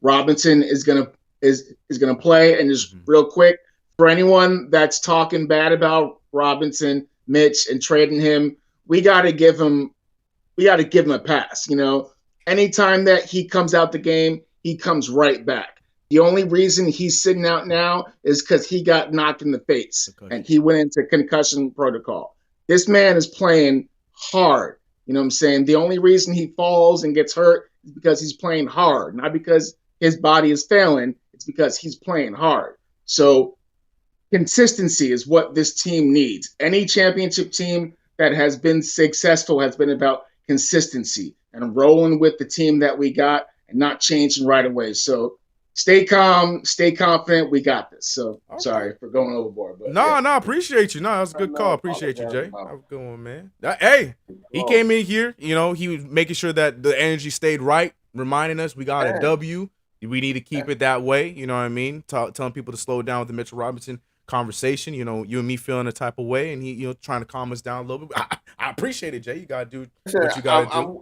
Robinson is gonna play. And just real quick, for anyone that's talking bad about Robinson, Mitch, and trading him, we gotta give him a pass. Anytime that he comes out the game, he comes right back. The only reason he's sitting out now is because he got knocked in the face and he went into concussion protocol. This man is playing hard. You know what I'm saying? The only reason he falls and gets hurt is because he's playing hard, not because his body is failing. It's because he's playing hard. So consistency is what this team needs. Any championship team that has been successful has been about consistency and rolling with the team that we got and not changing right away. So stay calm, stay confident. We got this. So sorry for going overboard. But no, appreciate you. No, that was a good call. Appreciate you, Jay. That was a good one, man. Hey, he came in here. He was making sure that the energy stayed right, reminding us we got a W. We need to keep it that way. You know what I mean? Telling people to slow down with the Mitchell Robinson conversation. You and me feeling a type of way, and he, trying to calm us down a little bit. I appreciate it, Jay. You gotta do what you gotta do. I'm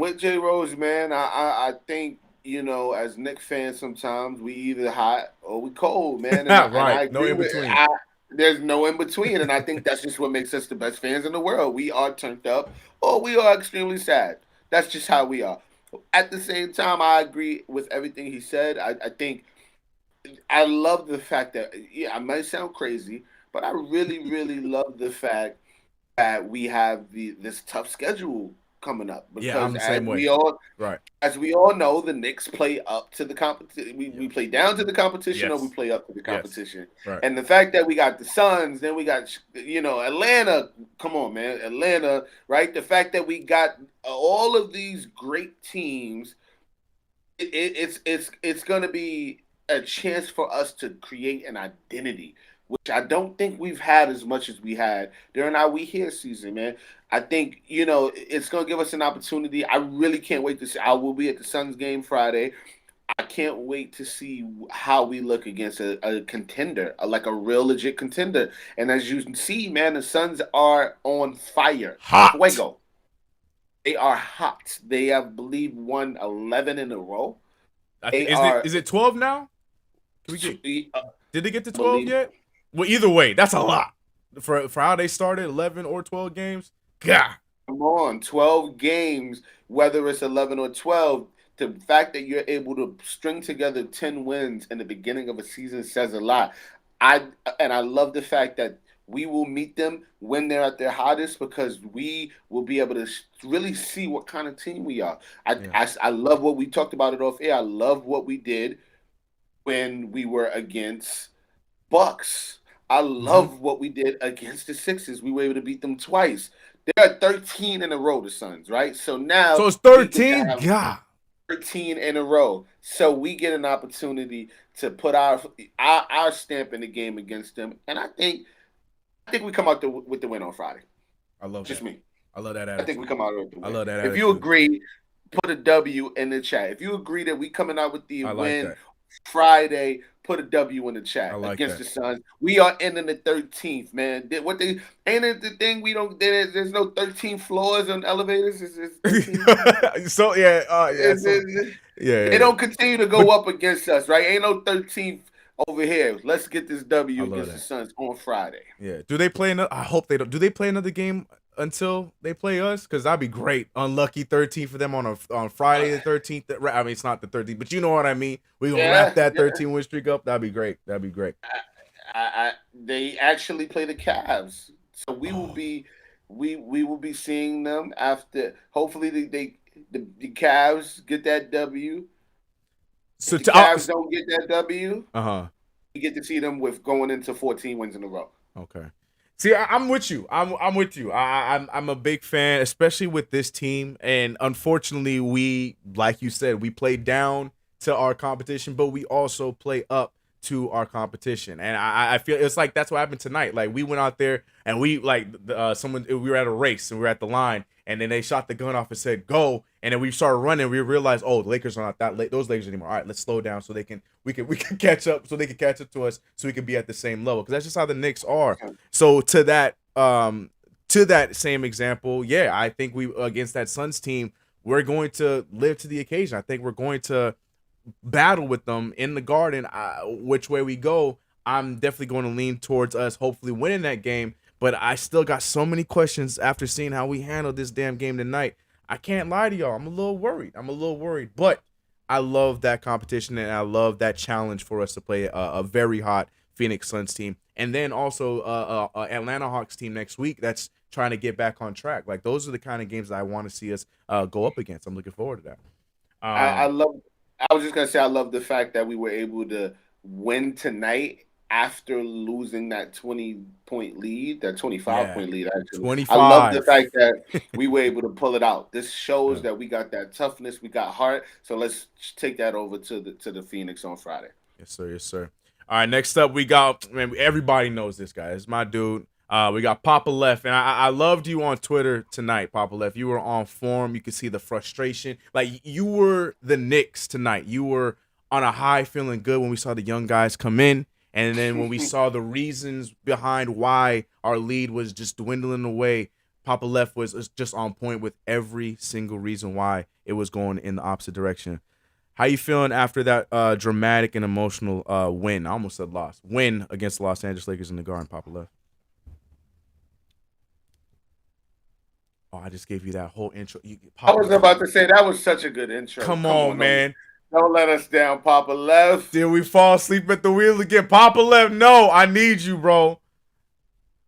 with Jay Rose, man. I think. As Knicks fans, sometimes we either hot or we cold, man. And right, no in between. There's no in between, and I think that's just what makes us the best fans in the world. We are turned up, or we are extremely sad. That's just how we are. At the same time, I agree with everything he said. I think I love the fact that I might sound crazy, but I really, really love the fact that we have this tough schedule coming up because I'm the same way. As we all know, the Knicks play up to the competition. We play down to the competition, or we play up to the competition. Yes. Right. And the fact that we got the Suns, then we got Atlanta. Come on, man, Atlanta, right? The fact that we got all of these great teams, it's going to be a chance for us to create an identity, which I don't think we've had as much as we had during our We Here season, man. I think, it's going to give us an opportunity. I really can't wait to see. I will be at the Suns game Friday. I can't wait to see how we look against a contender, like a real legit contender. And as you can see, man, the Suns are on fire. Hot. Fuego. They are hot. They have, I believe, won 11 in a row. Is it 12 now? Did they get to 12 yet? Well, either way, that's a lot. For how they started, 11 or 12 games. God. Come on, 12 games, whether it's 11 or 12, the fact that you're able to string together 10 wins in the beginning of a season says a lot. I love the fact that we will meet them when they're at their hottest because we will be able to really see what kind of team we are. I love what we talked about it off air. I love what we did when we were against Bucks. I love what we did against the Sixers. We were able to beat them twice. They're 13 in a row, the Suns, right? So now it's 13? God. 13 in a row. So we get an opportunity to put our stamp in the game against them. And I think we come out with the win on Friday. I love Just that. me. I love that attitude. I think we come out with the win. I love that attitude. If you agree, put a W in the chat. If you agree that we coming out with the win Friday, put a W in the chat against the Suns. We are ending the 13th, man. Ain't it the thing we don't? There's no 13 floors on elevators. So They don't continue to go up against us, right? Ain't no 13th over here. Let's get this W against that. the Suns on Friday. Yeah. Do they play another? I hope they don't. Do they play another game until they play us? Because that'd be great. Unlucky 13 for them on Friday the 13th. I mean, it's not the 13th, but you know what I mean. We gonna wrap that 13 win streak up. That'd be great. That'd be great. They actually play the Cavs, so we will be we will be seeing them after. Hopefully, the Cavs get that W. So if the Cavs don't get that W, you get to see them with going into 14 wins in a row. Okay. See, I'm with you. I'm with you. I'm a big fan, especially with this team. And unfortunately, we, like you said, we play down to our competition, but we also play up to our competition. And I feel it's like that's what happened tonight. Like we went out there and we we were at a race and we were at the line, and then they shot the gun off and said go, and then we started running. We realized, oh, the Lakers are not that late. Those Lakers anymore. All right, let's slow down so we can catch up, so they can catch up to us, so we can be at the same level. Because that's just how the Knicks are. So to that same example, yeah, I think we against that Suns team, we're going to live to the occasion. I think we're going to battle with them in the Garden. Which way we go, I'm definitely going to lean towards us hopefully winning that game. But I still got so many questions after seeing how we handled this damn game tonight. I can't lie to y'all. I'm a little worried. But I love that competition, and I love that challenge for us to play a very hot Phoenix Suns team. And then also Atlanta Hawks team next week that's trying to get back on track. Like, those are the kind of games that I want to see us go up against. I'm looking forward to that. I was just going to say I love the fact that we were able to win tonight after losing that 20-point lead, that 25-point lead, actually. 25. I love the fact that we were able to pull it out. This shows that we got that toughness, we got heart. So let's take that over to the Phoenix on Friday. Yes, sir. Yes, sir. All right, next up we got, man, everybody knows this guy. It's my dude. We got Poppa Left, and I loved you on Twitter tonight, Poppa Left. You were on form. You could see the frustration. Like, you were the Knicks tonight. You were on a high, feeling good when we saw the young guys come in. And then when we saw the reasons behind why our lead was just dwindling away, Poppa Left was just on point with every single reason why it was going in the opposite direction. How you feeling after that dramatic and emotional win? I almost said loss. Win against the Los Angeles Lakers in the Garden, Poppa Left. Oh, I just gave you that whole intro. I was about to say that was such a good intro. Come on, man. Don't let us down, Poppa Left. Did we fall asleep at the wheel again? Poppa Left, no, I need you, bro.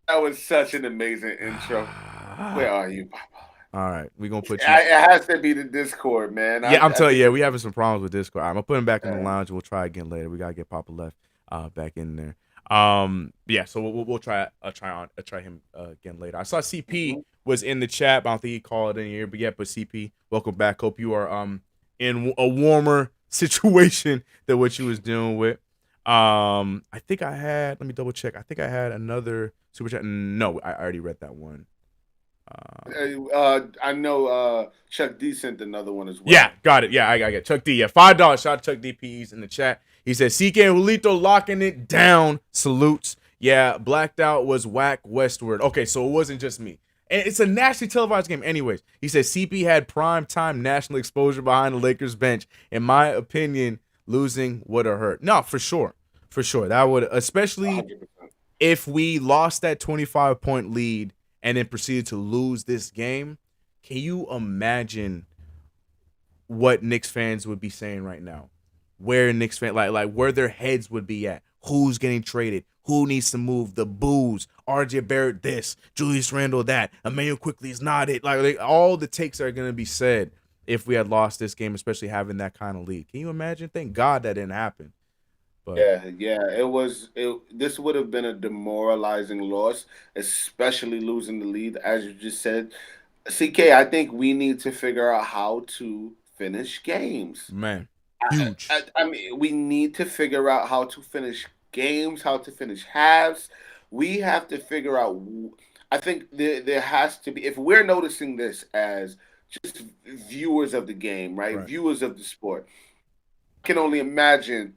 That was such an amazing intro. Where are you, Poppa? All right, we're going to put you. It has to be the Discord, man. Yeah, I'm telling you, we having some problems with Discord. All right, I'm going to put him back in the lounge, and we'll try again later. We got to get Poppa Left back in there. Yeah, so we'll try him again later. I saw CP was in the chat, but I don't think he called in here. But CP, welcome back. Hope you are in a warmer situation than what you was dealing with. I think I had, let me double check. I think I had another super chat. No, I already read that one. I know Chuck D sent another one as well. Yeah, got it. Yeah, I got it. Chuck D. Yeah, $5. Shout out to Chuck D. He's in the chat. He said, CK and Julito locking it down. Salutes. Yeah, blacked out was whack westward. Okay, so it wasn't just me. And it's a nationally televised game anyways. He said CP had prime time national exposure behind the Lakers bench. In my opinion, losing would have hurt. No, for sure. For sure. That would, especially 100%. If we lost that 25-point lead and then proceeded to lose this game. Can you imagine what Knicks fans would be saying right now? Where Knicks fans, like where their heads would be at? Who's getting traded? Who needs to move? The boos. RJ Barrett this. Julius Randle that. Emmanuel Quickly is not it. Like all the takes are going to be said if we had lost this game, especially having that kind of lead. Can you imagine? Thank God that didn't happen. But this would have been a demoralizing loss, especially losing the lead, as you just said. CK, I think we need to figure out how to finish games. Man, huge. I mean, we need to figure out how to finish games, how to finish halves. We have to figure out. I think there has to be, if we're noticing this as just viewers of the game, right? Viewers of the sport, I can only imagine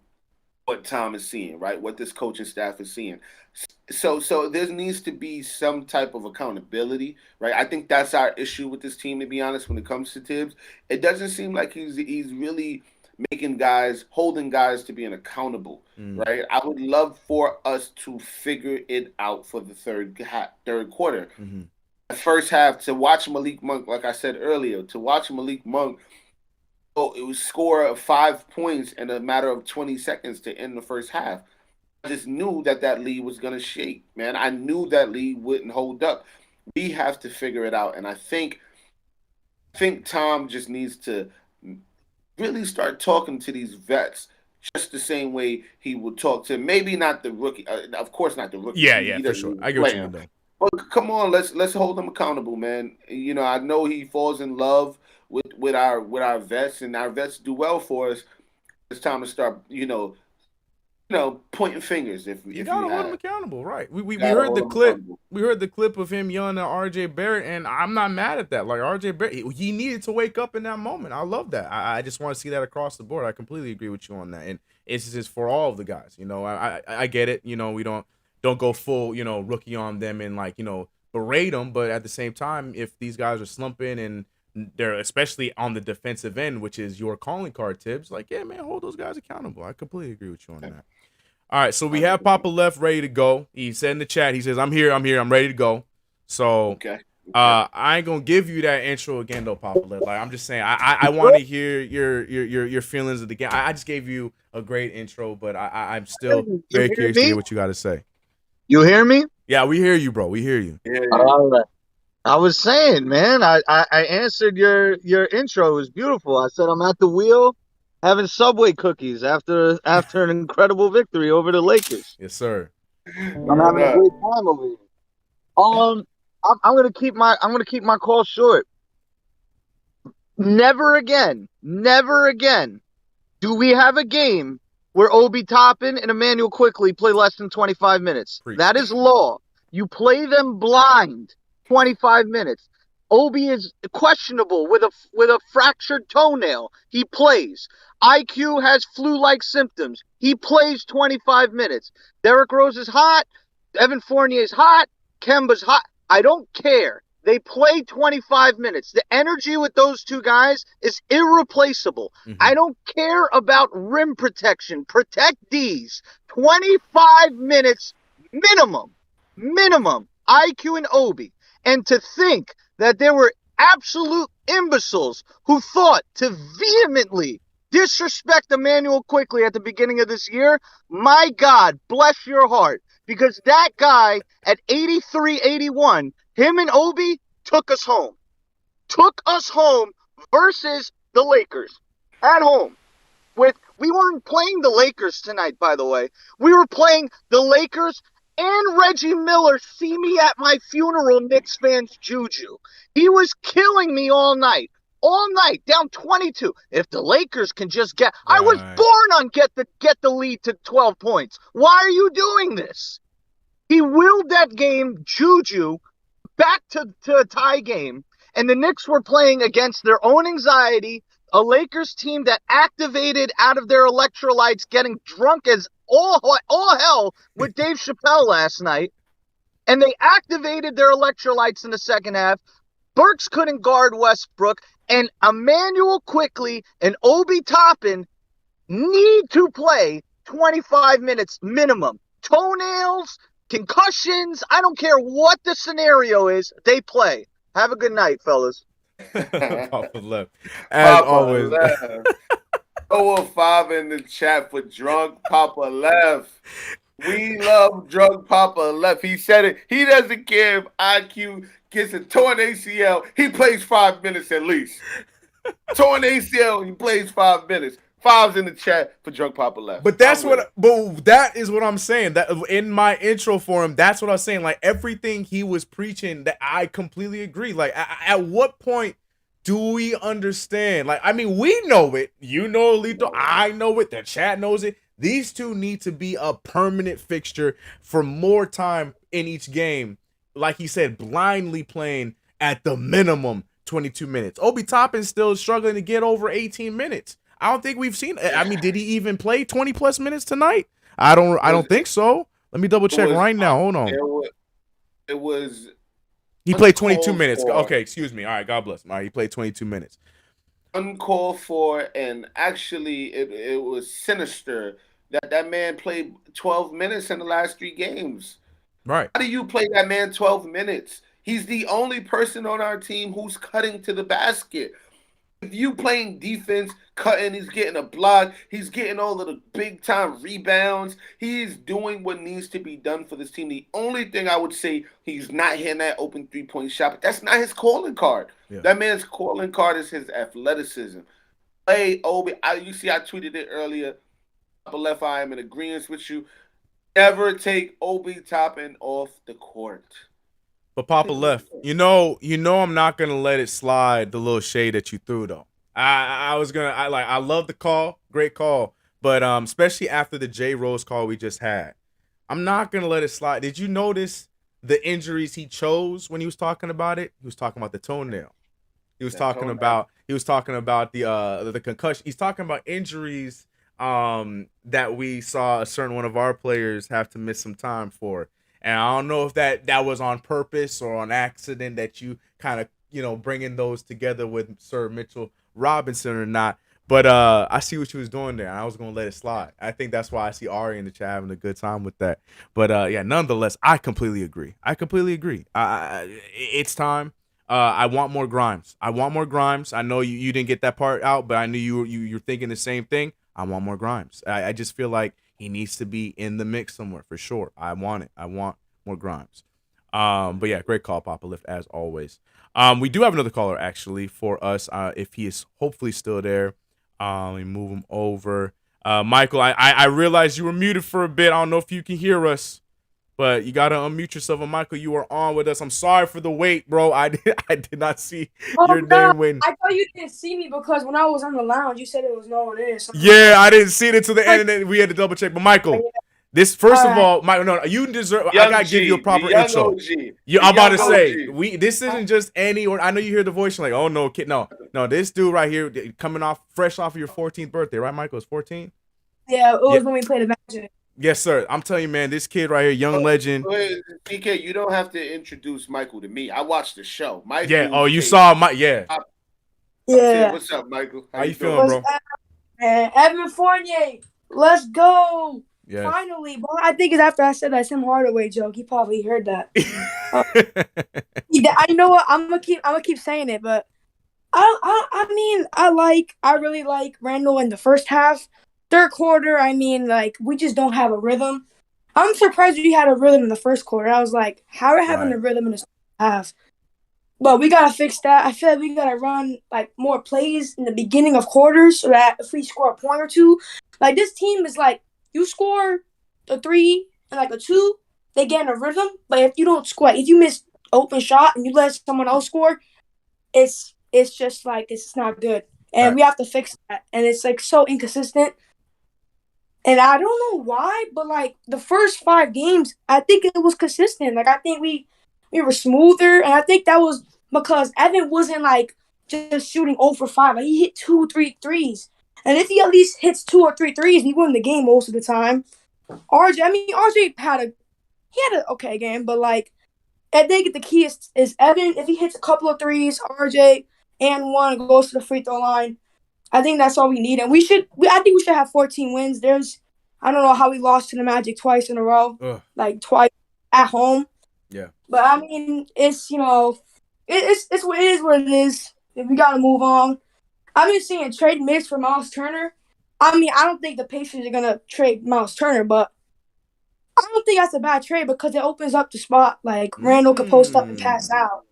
what Tom is seeing, right? What this coaching staff is seeing. So there needs to be some type of accountability, right? I think that's our issue with this team, to be honest, when it comes to Tibbs. It doesn't seem like he's really holding guys to being accountable, right? I would love for us to figure it out for the third quarter. The first half, to watch Malik Monk, like I said earlier, it was score 5 points in a matter of 20 seconds to end the first half. I just knew that lead was going to shake, man. I knew that lead wouldn't hold up. We have to figure it out. And I think Tom just needs to really start talking to these vets just the same way he would talk to maybe not the rookie. Of course, not the rookie. Yeah, for sure. I get what you mean, though. But come on, let's hold him accountable, man. You know, I know he falls in love with our vets, and our vets do well for us. It's time to start, pointing fingers. If you gotta hold him accountable, right? We heard the clip. We heard the clip of him yelling at RJ Barrett, and I'm not mad at that. Like RJ Barrett, he needed to wake up in that moment. I love that. I just want to see that across the board. I completely agree with you on that, and it's just for all of the guys. You know, I get it. You know, we don't go full, rookie on them and berate them, but at the same time, if these guys are slumping and they're especially on the defensive end, which is your calling card, Tibbs, yeah, man, hold those guys accountable. I completely agree with you on that. All right, so we have Poppa Left ready to go. He said in the chat, he says, I'm here, I'm ready to go. So okay. I ain't gonna give you that intro again though, Poppa Left. I'm just saying I want to hear your feelings of the game. I just gave you a great intro, but I'm still very curious to hear what you got to say. You hear me? Yeah, we hear you, bro. We hear you. Yeah. All right. I was saying, man, I answered your intro. It was beautiful. I said I'm at the wheel having Subway cookies after an incredible victory over the Lakers. Yes, sir. I'm having a great time over here. I'm gonna keep my call short. Never again do we have a game where Obi Toppin and Emmanuel Quickly play less than 25 minutes. Preach. That is law. You play them blind 25 minutes. Obi is questionable with a fractured toenail. He plays. IQ has flu-like symptoms. He plays 25 minutes. Derrick Rose is hot. Evan Fournier is hot. Kemba's hot. I don't care. They play 25 minutes. The energy with those two guys is irreplaceable. I don't care about rim protection. Protect D's. 25 minutes minimum. IQ and Obi. And to think that there were absolute imbeciles who thought to vehemently disrespect Emmanuel Quickly at the beginning of this year, my God, bless your heart. Because that guy at 83-81, him and Obi took us home. Versus the Lakers at home. We weren't playing the Lakers tonight, by the way. We were playing the Lakers and Reggie Miller, see me at my funeral, Knicks fans juju. He was killing me all night, down 22. If the Lakers can just get, I was born on get the lead to 12 points. Why are you doing this? He willed that game, juju, back to a tie game, and the Knicks were playing against their own anxiety, a Lakers team that activated out of their electrolytes, getting drunk as all hell with Dave Chappelle last night, and they activated their electrolytes in the second half. Burks couldn't guard Westbrook, and Emmanuel Quickly and Obi Toppin need to play 25 minutes minimum. Toenails, concussions, I don't care what the scenario is, they play. Have a good night, fellas. Poppa Left. As always. 005 in the chat for drunk Poppa Left. We love drunk Poppa Left. He said it. He doesn't care if IQ gets a torn ACL. He plays 5 minutes at least. Torn ACL, he plays 5 minutes. Five's in the chat for drunk Poppa Left. But that is what I'm saying. That in my intro for him, that's what I was saying. Like everything he was preaching, that I completely agree. Like at what point do we understand? Like, I mean, we know it. You know, Lito. I know it. The chat knows it. These two need to be a permanent fixture for more time in each game. Like he said, blindly playing at the minimum 22 minutes. Obi Toppin's still struggling to get over 18 minutes. I don't think we've seen. I mean, did he even play 20 plus minutes tonight? I don't think so. Let me double check right now. Hold on. It was. He played 22 minutes. Okay, excuse me. All right, God bless him. All right, he played 22 minutes. uncalled for, and actually it was sinister that that man played 12 minutes in the last 3 games. Right. How do you play that man 12 minutes? He's the only person on our team who's cutting to the basket. If you playing defense, cutting, he's getting a block, he's getting all of the big time rebounds. He's doing what needs to be done for this team. The only thing I would say, he's not hitting that open 3-point shot, but that's not his calling card. Yeah. That man's calling card is his athleticism. Hey, Obi, you see, I tweeted it earlier. Poppa Left, I am in agreement with you. Never take Obi Toppin off the court. But Poppa Left, you know, I'm not gonna let it slide. The little shade that you threw, though. I love the call, great call, but especially after the J Rose call we just had, I'm not gonna let it slide. Did you notice the injuries he chose when he was talking about it? He was talking about the toenail. He was talking about the concussion. He's talking about injuries that we saw a certain one of our players have to miss some time for. And I don't know if that was on purpose or on accident that you kind of, bringing those together with Sir Mitchell Robinson or not. But I see what you was doing there. And I was going to let it slide. I think that's why I see Ari in the chat having a good time with that. But yeah, nonetheless, I completely agree. It's time. I want more Grimes. I know you didn't get that part out, but I knew you're thinking the same thing. I want more Grimes. I just feel like he needs to be in the mix somewhere for sure. I want it. I want more Grimes. But yeah, great call, Poppa Left, as always. We do have another caller actually for us. If he is hopefully still there. Let me move him over. Michael, I realized you were muted for a bit. I don't know if you can hear us, but you gotta unmute yourself. And Michael, you are on with us. I'm sorry for the wait, bro. I did not see your name waiting. I thought you didn't see me because when I was on the lounge, you said it was no one in. So yeah, I didn't see it until the end, and then we had to double check. But Michael, this first of all, Michael, no, you deserve. Young I gotta give you a proper intro. I'm about to say this isn't just any. Or I know you hear the voice, you're like, oh no, kid, no, this dude right here coming fresh off of your 14th birthday, right, Michael? It's 14. Yeah, it was when we played the Magic. Yes, sir. I'm telling you, man, this kid right here, young legend. PK, you don't have to introduce Michael to me. I watched the show. Michael. Yeah. Oh, you saw Mike. Yeah. Yeah. What's up, Michael? How you feeling, bro? Evan Fournier, let's go. Yes. Finally, but I think it's after I said that Tim Hardaway joke. He probably heard that. I know what I'm gonna keep saying it, but I really like Randall in the first half. Third quarter, we just don't have a rhythm. I'm surprised we had a rhythm in the first quarter. I was like, how are we having a rhythm in the second half? But we gotta fix that. I feel like we gotta run more plays in the beginning of quarters so that if we score a point or two, this team is you score a 3 and a 2, they get in a rhythm. But if you don't score, if you miss open shot and you let someone else score, it's just it's not good. And we have to fix that. And it's so inconsistent. And I don't know why, but the first 5 games, I think it was consistent. I think we were smoother, and I think that was because Evan wasn't just shooting 0 for 5. He hit 2, 3 threes. And if he at least hits 2 or 3 threes, we win the game most of the time. RJ had an okay game, but I think the key is Evan. If he hits a couple of threes, RJ and one goes to the free throw line. I think that's all we need, and I think we should have 14 wins. I don't know how we lost to the Magic twice in a row, twice at home. Yeah, but it's it's what it is. We gotta move on. I've been seeing trade mix for Miles Turner. I don't think the Pacers are gonna trade Miles Turner, but I don't think that's a bad trade because it opens up the spot. Randall could post up and pass out.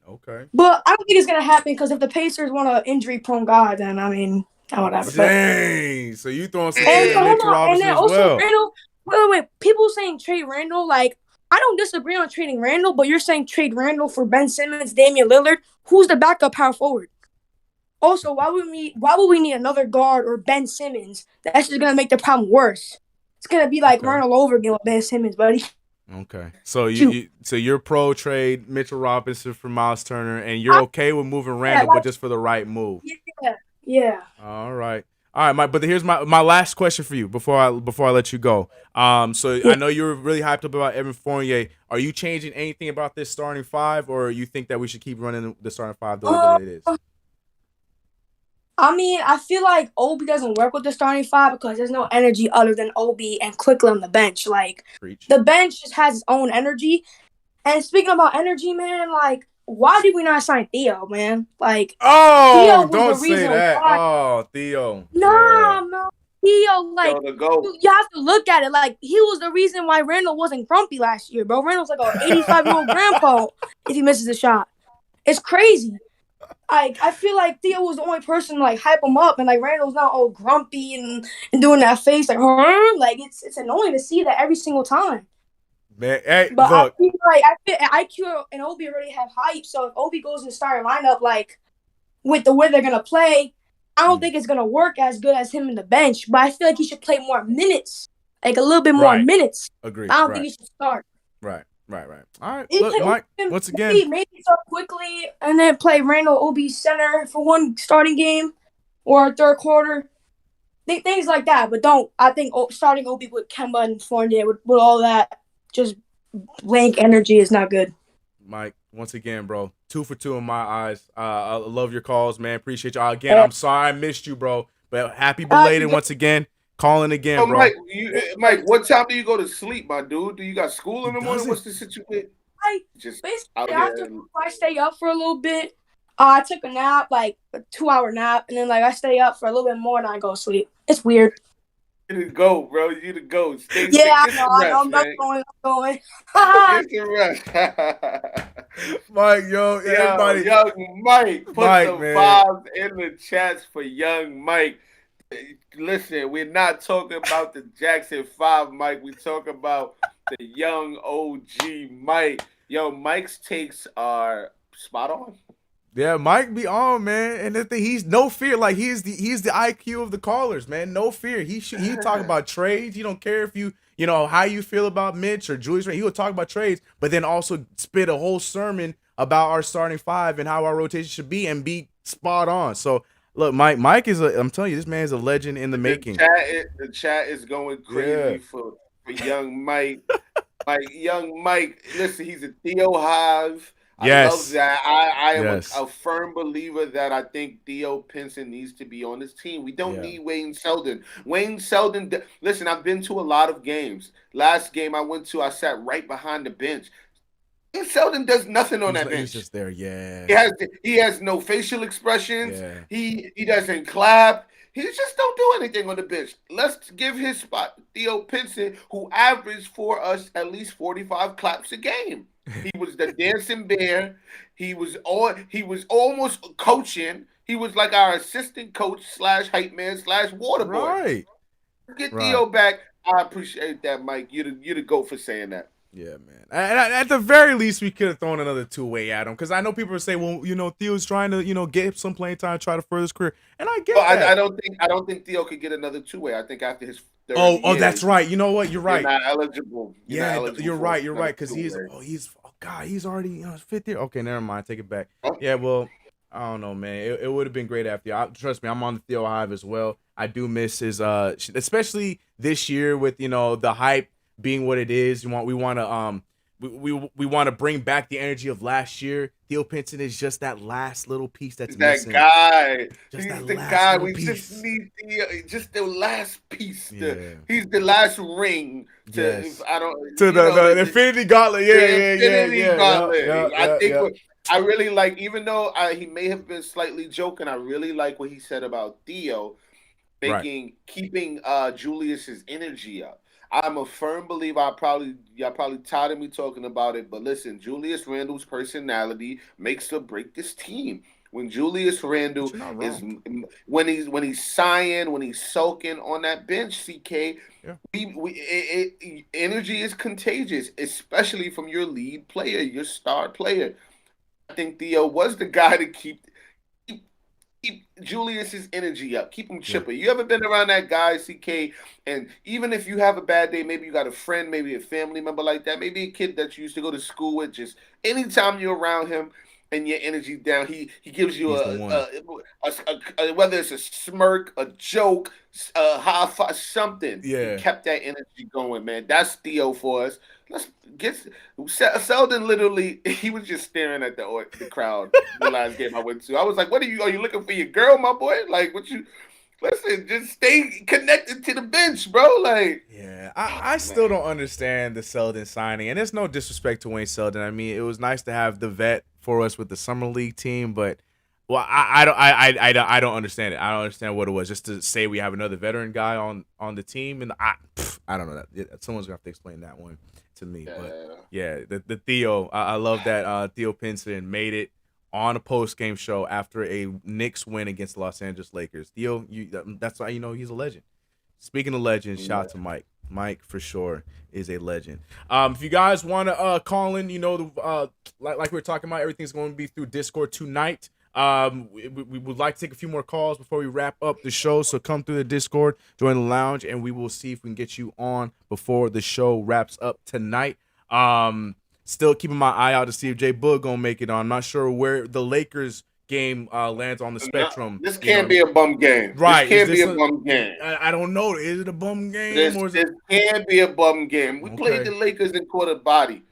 Okay. But I don't think it's gonna happen because if the Pacers want an injury-prone guy, then whatever. Dang. So you throwing some shit at Mitchell Robinson as well? Randall, wait. People saying trade Randall. I don't disagree on trading Randall, but you're saying trade Randall for Ben Simmons, Damian Lillard. Who's the backup power forward? Also, why would we need another guard or Ben Simmons? That's just gonna make the problem worse. It's gonna be Randall over again with Ben Simmons, buddy. Okay, so you're pro trade Mitchell Robinson for Miles Turner, and you're okay with moving Randall, but just for the right move. Yeah. All right, Mike. But here's my last question for you before I let you go. I know you're really hyped up about Evan Fournier. Are you changing anything about this starting 5, or you think that we should keep running the starting 5 the way that it is? I mean, I feel like Obi doesn't work with the starting five because there's no energy other than Obi and Quickly on the bench. Like, Preach. the bench just has its own energy. And speaking about energy, man, like, why did we not sign Theo, man? Like, Theo Oh, was the don't say reason that. why. Oh, Theo. Yeah. Nah, man. Theo, like, Yo, the GOAT. you have to look at it. Like, he was the reason why Randall wasn't grumpy last year, bro. Randall's like an 85-year-old grandpa if he misses a shot. It's crazy. Like, I feel like Theo was the only person to, like, hype him up, and like Randall's not all grumpy and doing that face like, huh? Like it's annoying to see that every single time. Man, hey, But look. I feel IQ and Obi already have hype, so if Obi goes in the starting lineup, like with the way they're gonna play, I don't think it's gonna work as good as him in the bench. But I feel like he should play more minutes, like a little bit more Right. minutes. Agree. I don't Right. think he should start. Right. All right. He Look, play Mike, Obi, once again. maybe start quickly and then play Randall Obi center for one starting game or third quarter. Things like that, but don't. I think starting Obi with Kemba and Fournier with all that just blank energy is not good. Mike, once again, bro, 2 for 2 in my eyes. I love your calls, man. Appreciate y'all. Again, I'm sorry I missed you, bro. But happy belated once again. Calling again, Oh, bro. Mike, what time do you go to sleep, my dude? Do you got school in the morning? What's the situation? I stay up for a little bit. I took a nap, like a 2-hour nap, and then like I stay up for a little bit more and I go to sleep. It's weird. You the GOAT, bro. You the GOAT. Stay yeah, sick. I know. I'm going. Get some rest. Mike, everybody. Young Mike. Put Mike, some man. vibes in the chats for young Mike. Listen, we're not talking about the Jackson 5 Mike. We talk about the young OG Mike. Yo, Mike's takes are spot on. Yeah, Mike be on, man. And the thing, he's no fear. Like he's the IQ of the callers, man. No fear. He talk about trades. He don't care if you know how you feel about Mitch or Julius. He will talk about trades, but then also spit a whole sermon about our starting five and how our rotation should be and be spot on. So look, Mike is I'm telling you, this man is a legend in the making. The chat is going crazy for young Mike. Young Mike, listen, he's a Theo Hive. I love that. I am a firm believer that I think Theo Pinson needs to be on this team. We don't need Wayne Selden. Wayne Selden, listen, I've been to a lot of games. Last game I went to, I sat right behind the bench. Wayne Selden does nothing on that bench. He's just there, He has no facial expressions. Yeah. He doesn't clap. He just don't do anything on the bench. Let's give his spot Theo Pinson, who averaged for us at least 45 claps a game. He was the dancing bear. He was almost coaching. He was like our assistant coach / hype man / water boy. Right. Get Theo back. I appreciate that, Mike. You're the GOAT for saying that. Yeah, man. At the very least, we could have thrown another two-way at him because I know people are saying, well, Theo's trying to, get some playing time, try to further his career, and I get that. I don't think Theo could get another two-way. I think after his third year, that's right. You know what? You're right. You're not eligible. You're right. You're right because he's already fifth year. Okay, never mind. Take it back. Oh. Yeah, well, I don't know, man. It would have been great after. Trust me, I'm on the Theo Hive as well. I do miss his, especially this year with the hype being what it is. We want to bring back the energy of last year. Theo Pinson is just that last little piece that's missing. Guy. He's the guy. We just need just the last piece. He's the last ring to the Infinity Gauntlet. Gauntlet. I think I really like, even though he may have been slightly joking, I really like what he said about Theo keeping Julius's energy up. I'm a firm believer. Y'all probably tired of me talking about it, but listen, Julius Randle's personality makes or break this team. When Julius Randle is when he's sighing, when he's sulking on that bench, CK, energy is contagious, especially from your lead player, your star player. I think Theo was the guy to keep Julius's energy up, keep him chipper. You ever been around that guy, CK? And even if you have a bad day, maybe you got a friend, maybe a family member like that, maybe a kid that you used to go to school with, just anytime you're around him, and your energy down. He gives you He's the one. whether it's a smirk, a joke, a high five, something. He Yeah. kept that energy going, man. That's Theo for us. Let's get Selden. Literally, he was just staring at the crowd the last game I went to. I was like, "What are you looking for your girl, my boy? Like, what you?" Listen, just stay connected to the bench, bro. Like, yeah, I still don't understand the Selden signing, and there's no disrespect to Wayne Selden. I mean, it was nice to have the vet for us with the summer league team, but well, I don't understand it. I don't understand what it was. Just to say we have another veteran guy on the team, and I don't know that someone's gonna have to explain that one to me. But yeah, the Theo, I love that Theo Pinson made it on a post-game show after a Knicks win against the Los Angeles Lakers. Theo, that's why you know he's a legend. Speaking of legends, shout out to Mike. Mike for sure is a legend. If you guys want to call in, you know, like we were talking about, everything's going to be through Discord tonight. We would like to take a few more calls before we wrap up the show. So come through the Discord, join the lounge, and we will see if we can get you on before the show wraps up tonight. Still keeping my eye out to see if Jay Boog gonna make it on. I'm not sure where the Lakers game lands on the spectrum. This can't be a bum game. Right. This can't be a bum game. I don't know. Is it a bum game? This can't be a bum game. We played the Lakers and caught a body.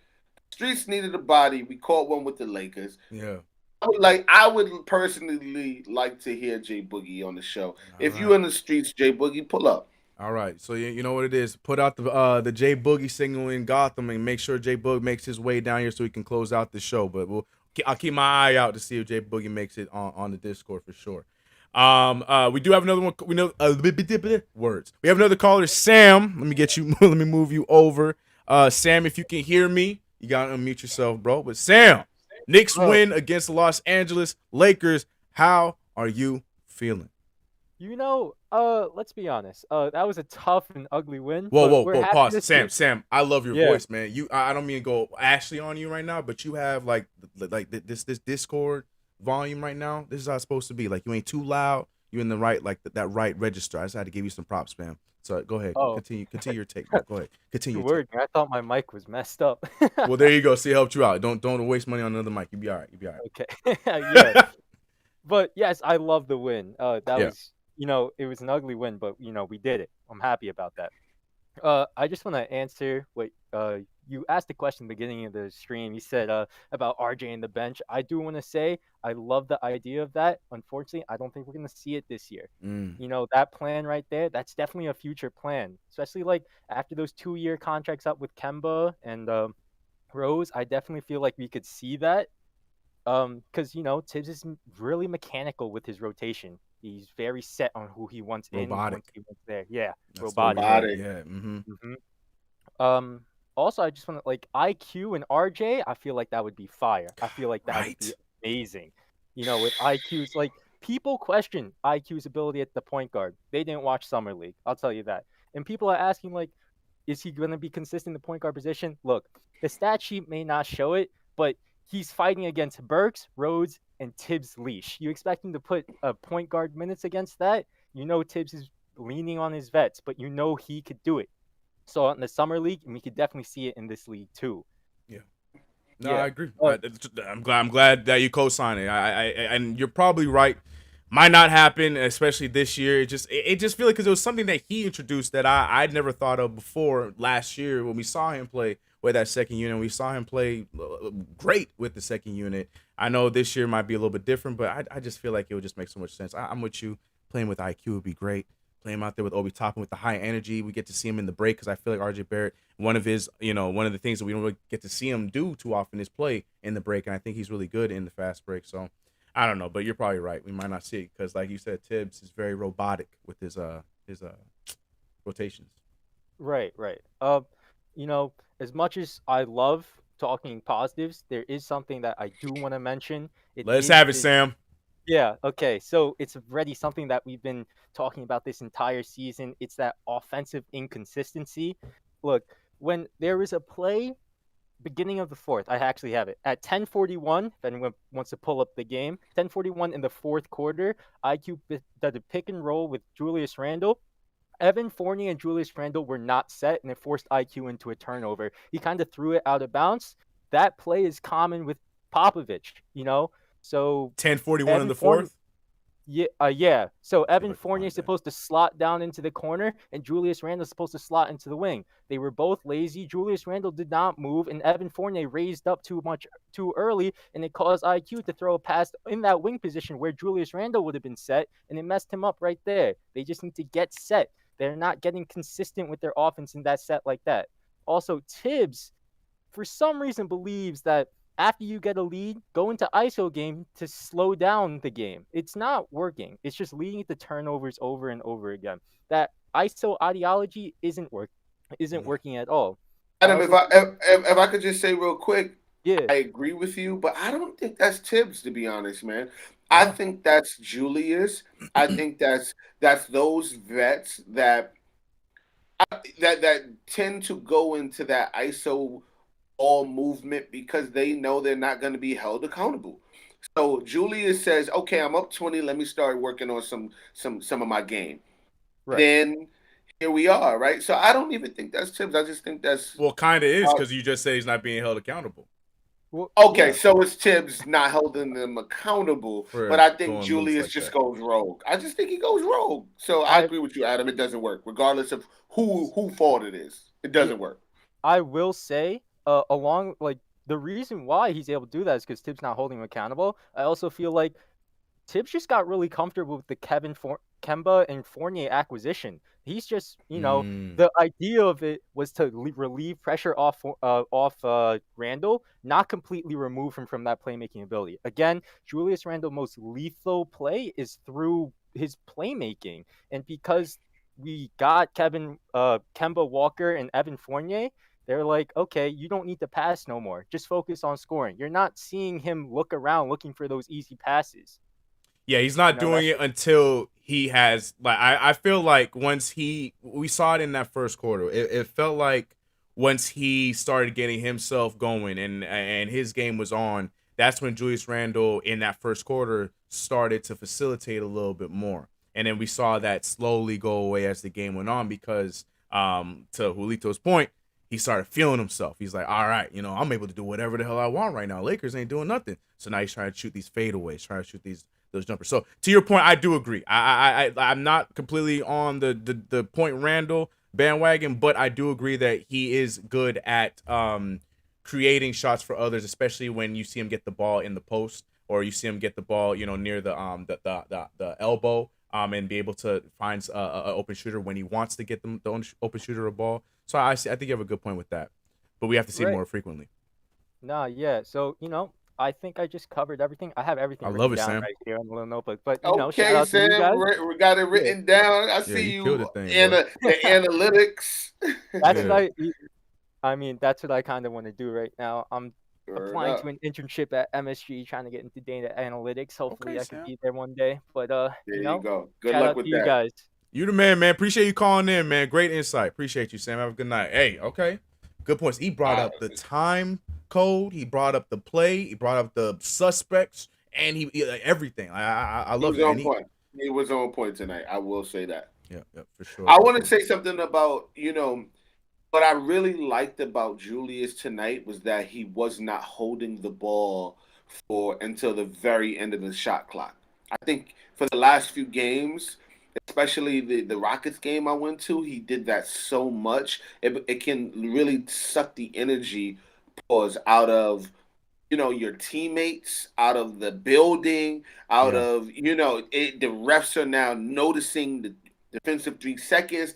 Streets needed a body. We caught one with the Lakers. Yeah. I would personally like to hear Jay Boogie on the show. If you're in the streets, Jay Boogie, pull up. All right, so you know what it is. Put out the Jay Boogie signal in Gotham and make sure Jay Boog makes his way down here so he can close out the show. But I'll keep my eye out to see if Jay Boogie makes it on the Discord for sure. We do have another one. We know words. We have another caller, Sam. Let me get you. Let me move you over. Sam, if you can hear me, you gotta unmute yourself, bro. But Sam, Knicks win against the Los Angeles Lakers. How are you feeling? You know, let's be honest. That was a tough and ugly win. Whoa, pause. Sam, I love your voice, man. I don't mean to go Ashley on you right now, but you have like this Discord volume right now. This is how it's supposed to be. Like, you ain't too loud. You're in the right, like that right register. I just had to give you some props, man. So go ahead, continue your take. Go ahead, continue. Word, I thought my mic was messed up. Well, there you go. See, it helped you out. Don't waste money on another mic. You'll be all right. Okay. Yeah. But yes, I love the win. That was. You know, it was an ugly win, but, you know, we did it. I'm happy about that. I just want to answer what you asked the question at the beginning of the stream. You said about RJ and the bench. I do want to say I love the idea of that. Unfortunately, I don't think we're going to see it this year. You know, that plan right there, that's definitely a future plan, especially like after those 2-year contracts up with Kemba and Rose. I definitely feel like we could see that because, you know, Tibbs is really mechanical with his rotation. He's very set on who he wants robotic. He wants there. Yeah, that's robotic. Yeah. Also, I just want to like IQ and RJ. I feel like that would be fire. I feel like that would be amazing. You know, with IQ's like people question IQ's ability at the point guard. They didn't watch Summer League. I'll tell you that. And people are asking like, is he going to be consistent in the point guard position? Look, the stat sheet may not show it, but he's fighting against Burks, Rhodes, and Tibbs' leash. You expect him to put a point guard minutes against that? You know Tibbs is leaning on his vets, but you know he could do it. So in the summer league, and we could definitely see it in this league too. Yeah. No, I agree. I'm glad that you co-sign it. And you're probably right. Might not happen, especially this year. It just feel like because it was something that he introduced that I'd never thought of before last year when we saw him play with that second unit. We saw him play great with the second unit. I know this year might be a little bit different, but I just feel like it would just make so much sense. I'm with you. Playing with IQ would be great. Playing him out there with Obi Toppin with the high energy. We get to see him in the break because I feel like RJ Barrett, one of the things that we don't really get to see him do too often is play in the break, and I think he's really good in the fast break. So I don't know, but you're probably right. We might not see it because, like you said, Tibbs is very robotic with his rotations. Right. You know, as much as I love talking positives, there is something that I do want to mention. Let's have it, Sam. Yeah, okay. So it's already something that we've been talking about this entire season. It's that offensive inconsistency. Look, when there is a play, beginning of the fourth, I actually have it. At 10:41, if anyone wants to pull up the game, 10:41 in the fourth quarter, IQ did a pick and roll with Julius Randle. Evan Fournier and Julius Randle were not set, and it forced IQ into a turnover. He kind of threw it out of bounds. That play is common with Popovich, So 10-41 in Evan the Fournier, fourth. yeah. So Evan I can Fournier find is that. supposed to slot down into the corner, and Julius Randle is supposed to slot into the wing. They were both lazy. Julius Randle did not move, and Evan Fournier raised up too early, and it caused IQ to throw a pass in that wing position where Julius Randle would have been set, and it messed him up right there. They just need to get set. They're not getting consistent with their offense in that set like that. Also, Tibbs, for some reason, believes that after you get a lead, go into ISO game to slow down the game. It's not working. It's just leading to turnovers over and over again. That ISO ideology isn't working at all. Adam, if I could just say real quick, Yeah, I agree with you, but I don't think that's Tibbs, to be honest, man. I think that's Julius. I think that's those vets that tend to go into that ISO all movement because they know they're not going to be held accountable. So Julius says, "Okay, I'm up 20. Let me start working on some of my game." right. Then here we are, right? So I don't even think that's Tibbs. I just think that's Well, kind of is, because you just said he's not being held accountable Well, okay. yeah, So it's Tibbs not holding them accountable, but for I think going loose Julius like just that. goes rogue. I just think he goes rogue. So I agree with you, Adam. It doesn't work, regardless of who fault it is. It doesn't work. I will say, along like the reason why he's able to do that is because Tibbs not holding him accountable. I also feel like Tibbs just got really comfortable with the Kemba and Fournier acquisition. He's just, the idea of it was to relieve pressure off Randall, not completely remove him from that playmaking ability. Again, Julius Randle's most lethal play is through his playmaking, and because we got Kemba Walker and Evan Fournier, they're like, okay, you don't need to pass no more. Just focus on scoring. You're not seeing him look around looking for those easy passes. Yeah, he's not doing it until he has, like, I feel like once we saw it in that first quarter, it felt like once he started getting himself going and his game was on, that's when Julius Randle in that first quarter started to facilitate a little bit more. And then we saw that slowly go away as the game went on because, to Julito's point, he started feeling himself. He's like, all right, I'm able to do whatever the hell I want right now. Lakers ain't doing nothing. So now he's trying to shoot these fadeaways, trying to shoot those jumpers. So to your point, I do agree. I'm not completely on the point Randall bandwagon, but I do agree that he is good at creating shots for others, especially when you see him get the ball in the post or you see him get the ball, near the elbow, and be able to find a open shooter when he wants to get the open shooter a ball. So I think you have a good point with that, but we have to see it more frequently. Nah, yeah. So I think I just covered everything. I have everything love written it, down Sam. right here on the little notebook. But shout Okay, out to you Sam, guys. we got it written down. I see you you killed the thing, in bro. the analytics. That's Yeah. that's what I kind of want to do right now. I'm Word applying up. to an internship at MSG, trying to get into data analytics. Hopefully, Okay, I can Sam. be there one day. But There you go. Good shout luck out with to you that. guys. You the man, man. Appreciate you calling in, man. Great insight. Appreciate you, Sam. Have a good night. Hey, okay. Good points. He brought up the time code. He brought up the play. He brought up the suspects, and everything. I love He was it. on point. He was on point tonight. I will say that. Yeah, for sure. I want to say something about, what I really liked about Julius tonight was that he was not holding the ball until the very end of the shot clock. I think for the last few games, especially the Rockets game I went to, he did that so much. It can really suck the energy out of your teammates, out of the building, out of the refs are now noticing the defensive 3 seconds.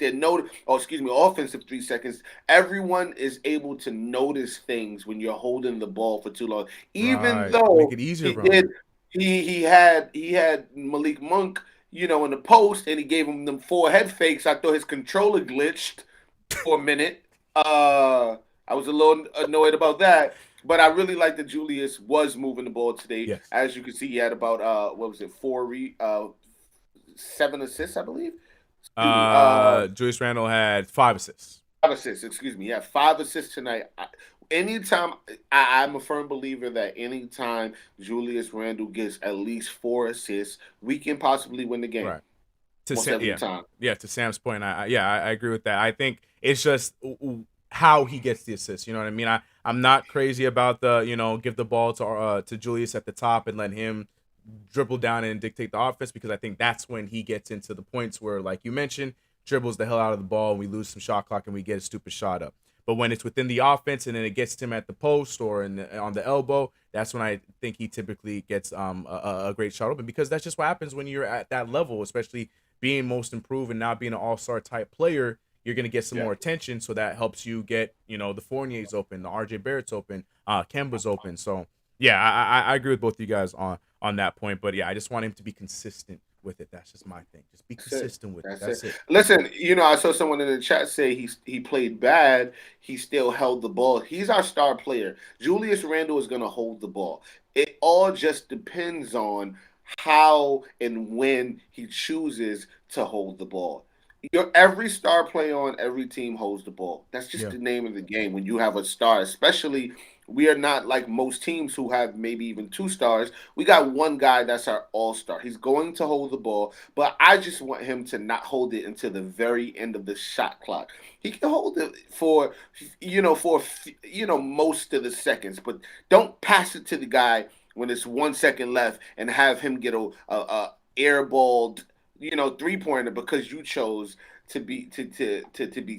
Offensive 3 seconds. Everyone is able to notice things when you're holding the ball for too long. Even though make it easier for him. he had Malik Monk, in the post, and he gave him them 4 head fakes. I thought his controller glitched for a minute. I was a little annoyed about that. But I really like that Julius was moving the ball today. Yes. As you can see, he had about 7 assists, I believe. Julius Randle had 5 assists. 5 assists, excuse me. Yeah, 5 assists tonight. Anytime, I'm a firm believer that anytime Julius Randle gets at least 4 assists, we can possibly win the game. Right. Every time. Yeah, to Sam's point, I agree with that. I think it's just how he gets the assist. You know what I mean? I'm not crazy about the, give the ball to Julius at the top and let him dribble down and dictate the offense, because I think that's when he gets into the points where, like you mentioned, dribbles the hell out of the ball and we lose some shot clock and we get a stupid shot up. But when it's within the offense and then it gets to him at the post or on the elbow, that's when I think he typically gets a great shot open, because that's just what happens when you're at that level, especially being most improved and now being an all-star type player. You're going to get some more attention, so that helps you get, the Fournier's open, the RJ Barrett's open, Kemba's open. So, yeah, I agree with both of you guys on that point. But, yeah, I just want him to be consistent with it. That's just my thing. Just be consistent with it. That's it. Listen, I saw someone in the chat say he played bad. He still held the ball. He's our star player. Julius Randle is going to hold the ball. It all just depends on how and when he chooses to hold the ball. Every star player on every team holds the ball. That's just the name of the game when you have a star. Especially, we are not like most teams who have maybe even 2 stars. We got one guy that's our all-star. He's going to hold the ball, but I just want him to not hold it until the very end of the shot clock. He can hold it for most of the seconds, but don't pass it to the guy when it's 1 second left and have him get a airballed 3-pointer because you chose to be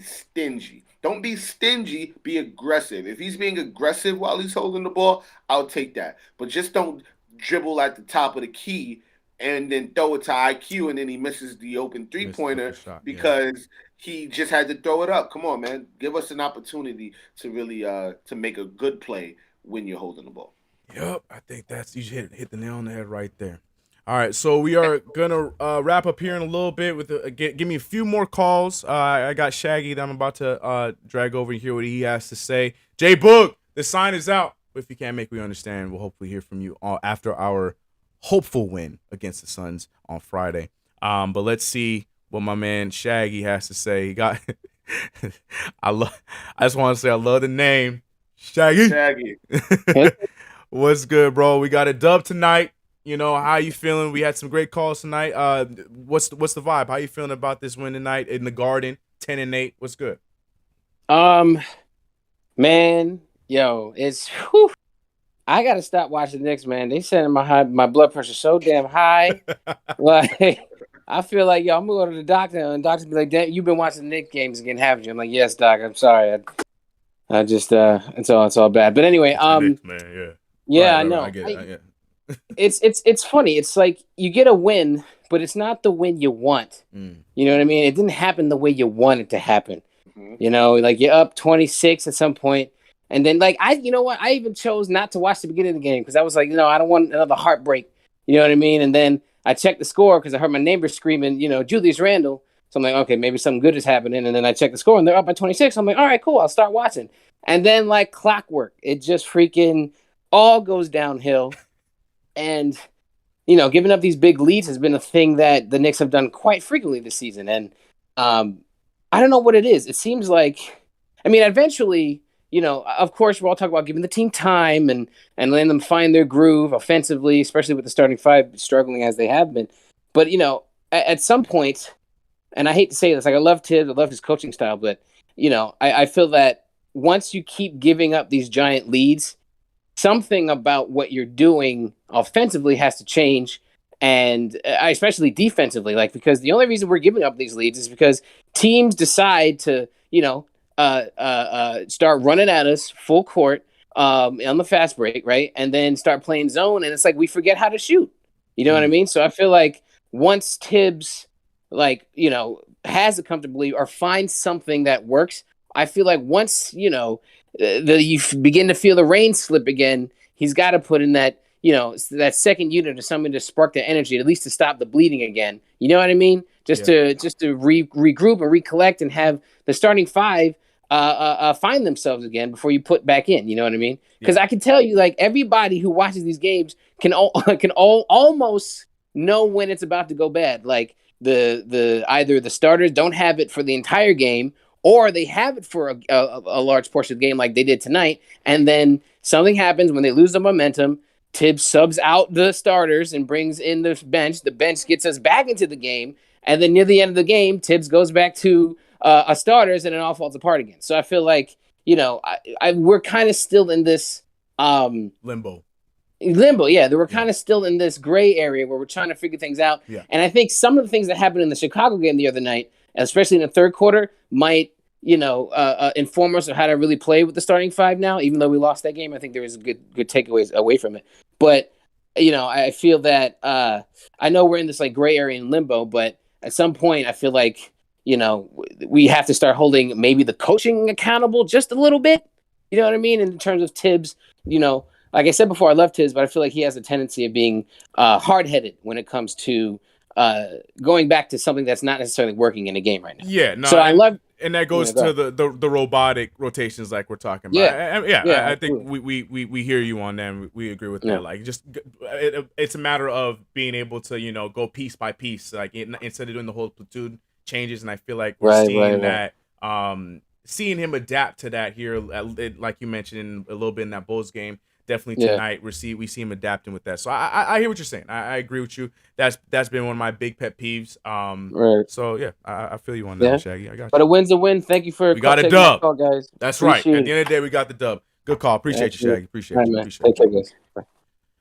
stingy. Don't be stingy, be aggressive. If he's being aggressive while he's holding the ball, I'll take that. But just don't dribble at the top of the key and then throw it to IQ and then he misses the open 3-pointer because he just had to throw it up. Come on, man. Give us an opportunity to really to make a good play when you're holding the ball. Yep, I think you hit the nail on the head right there. All right, so we are gonna wrap up here in a little bit with give me a few more calls. I got Shaggy that I'm about to drag over and hear what he has to say. J Boog, the sign is out. But if you can't make me understand, we'll hopefully hear from you after our hopeful win against the Suns on Friday. But let's see what my man Shaggy has to say. He got I just want to say I love the name Shaggy. Shaggy. What's good, bro? We got a dub tonight. How you feeling? We had some great calls tonight. What's the vibe? How you feeling about this win tonight in the Garden? 10-8. What's good? Man, it's whew. I gotta stop watching the Knicks, man. They sending my blood pressure so damn high. Like I feel like I'm gonna go to the doctor and the doctor be like, "Damn, you've been watching the Knicks games again, haven't you?" I'm like, "Yes, doc. I'm sorry. I just it's all bad." But anyway, Knicks, man, yeah, right, I know. I get it. It's funny. It's like you get a win, but it's not the win you want. You know what I mean? It didn't happen the way you want it to happen. Like you're up 26 at some point, and then I even chose not to watch the beginning of the game because I was like, I don't want another heartbreak. You know what I mean? And then I checked the score because I heard my neighbor screaming, Julius Randle. So I'm like, okay, maybe something good is happening. And then I checked the score and they're up by 26. I'm like, all right, cool. I'll start watching. And then like clockwork, it just freaking all goes downhill. And, giving up these big leads has been a thing that the Knicks have done quite frequently this season. And I don't know what it is. It seems like, eventually, of course, we're all talking about giving the team time and letting them find their groove offensively, especially with the starting 5 struggling as they have been. But, at some point, and I hate to say this, I love Tibbs, I love his coaching style, but, I feel that once you keep giving up these giant leads, something about what you're doing offensively has to change, and especially defensively, because the only reason we're giving up these leads is because teams decide to, start running at us full court on the fast break, right? And then start playing zone, and it's like we forget how to shoot. You know what I mean? So I feel like once Tibbs, has it comfortably or finds something that works, I feel like once, you begin to feel the rain slip again, he's got to put in that, that second unit or something to spark the energy, at least to stop the bleeding again. You know what I mean? Just to regroup and recollect and have the starting 5 find themselves again before you put back in. You know what I mean? Because I can tell you, everybody who watches these games can almost know when it's about to go bad. Like the either the starters don't have it for the entire game, or they have it for a large portion of the game like they did tonight, and then something happens when they lose the momentum. Tibbs subs out the starters and brings in the bench. The bench gets us back into the game, and then near the end of the game, Tibbs goes back to starters, and it all falls apart again. So I feel like, we're kind of still in this limbo. Yeah, we're kind of still in this gray area where we're trying to figure things out. Yeah. And I think some of the things that happened in the Chicago game the other night, especially in the third quarter, might inform us of how to really play with the starting five now. Even though we lost that game, I think there was good takeaways away from it. But I feel that I know we're in this like gray area in limbo, but at some point I feel like we have to start holding maybe the coaching accountable just a little bit. You know what I mean? In terms of Tibbs, like I said before, I love Tibbs, but I feel like he has a tendency of being hard-headed when it comes to going back to something that's not necessarily working in a game right now. Yeah, no. So I love, and that goes to the robotic rotations like we're talking about. I think we hear you on that. We agree with that. Like, just it's a matter of being able to go piece by piece, like instead of doing the whole platoon changes. And I feel like we're seeing that. Seeing him adapt to that here, like you mentioned a little bit in that Bulls game. Definitely tonight, we see him adapting with that. So I hear what you're saying. I agree with you. That's been one of my big pet peeves. So yeah, I feel you on that, Shaggy. I got you. But a win's a win. Thank you for we got a dub, call, guys. That's right. At the end of the day, we got the dub. Good call. Appreciate you, Shaggy. Appreciate you. Take care, guys. Bye.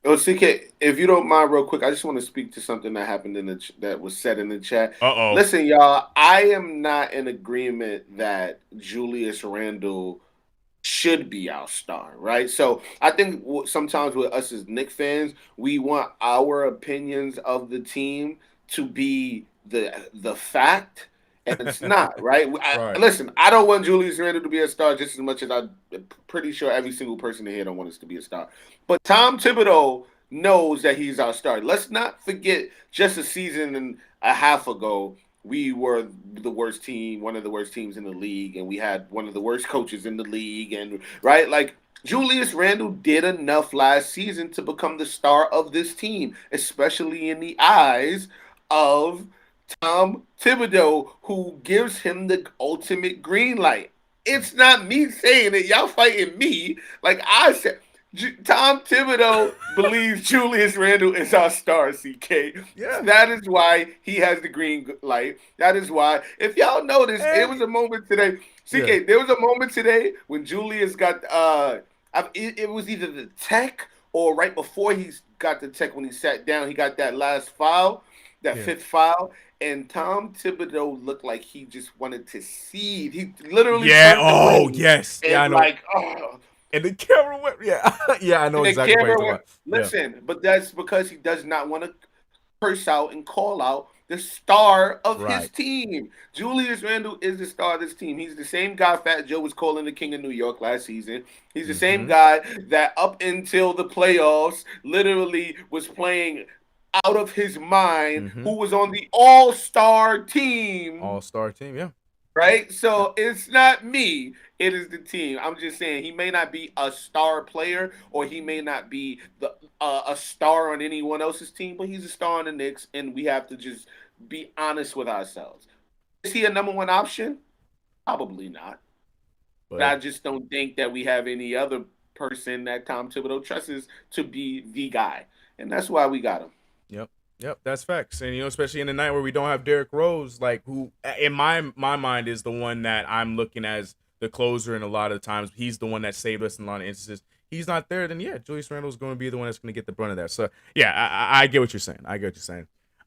CK, if you don't mind, real quick, I just want to speak to something that happened that was said in the chat. Uh-oh. Listen, y'all, I am not in agreement that Julius Randle should be our star, right? So I think sometimes with us as Knicks fans, we want our opinions of the team to be the fact, and it's not, right? Listen, I don't want Julius Randle to be a star just as much as I'm pretty sure every single person in here don't want us to be a star. But Tom Thibodeau knows that he's our star. Let's not forget just a season and a half ago, we were the worst team, one of the worst teams in the league, and we had one of the worst coaches in the league. And right, like Julius Randle did enough last season to become the star of this team, especially in the eyes of Tom Thibodeau, who gives him the ultimate green light. It's not me saying it. Y'all fighting me. Like I said, Tom Thibodeau believes Julius Randle is our star, CK. Yeah. That is why he has the green light. That is why. If y'all notice, there was a moment today. CK, there was a moment today when Julius got it was either the tech or right before he got the tech when he sat down, he got that last foul, that fifth foul. And Tom Thibodeau looked like he just wanted to seed. He literally yes. Yeah, I know. Like, and the camera went, I know exactly what you're talking about. Listen, but that's because he does not want to curse out and call out the star of his team. Julius Randle is the star of this team. He's the same guy Fat Joe was calling the King of New York last season. He's the same guy that up until the playoffs literally was playing out of his mind, who was on the all-star team. All-star team, yeah. Right? So it's not me. It is the team. I'm just saying he may not be a star player or he may not be a star on anyone else's team, but he's a star on the Knicks, and we have to just be honest with ourselves. Is he a number one option? Probably not. But I just don't think that we have any other person that Tom Thibodeau trusts to be the guy. And that's why we got him. Yep, that's facts. And especially in the night where we don't have Derrick Rose, like who in my mind is the one that I'm looking as the closer, and a lot of times he's the one that saved us in a lot of instances. He's not there, then Julius Randle is going to be the one that's going to get the brunt of that. So I get what you're saying.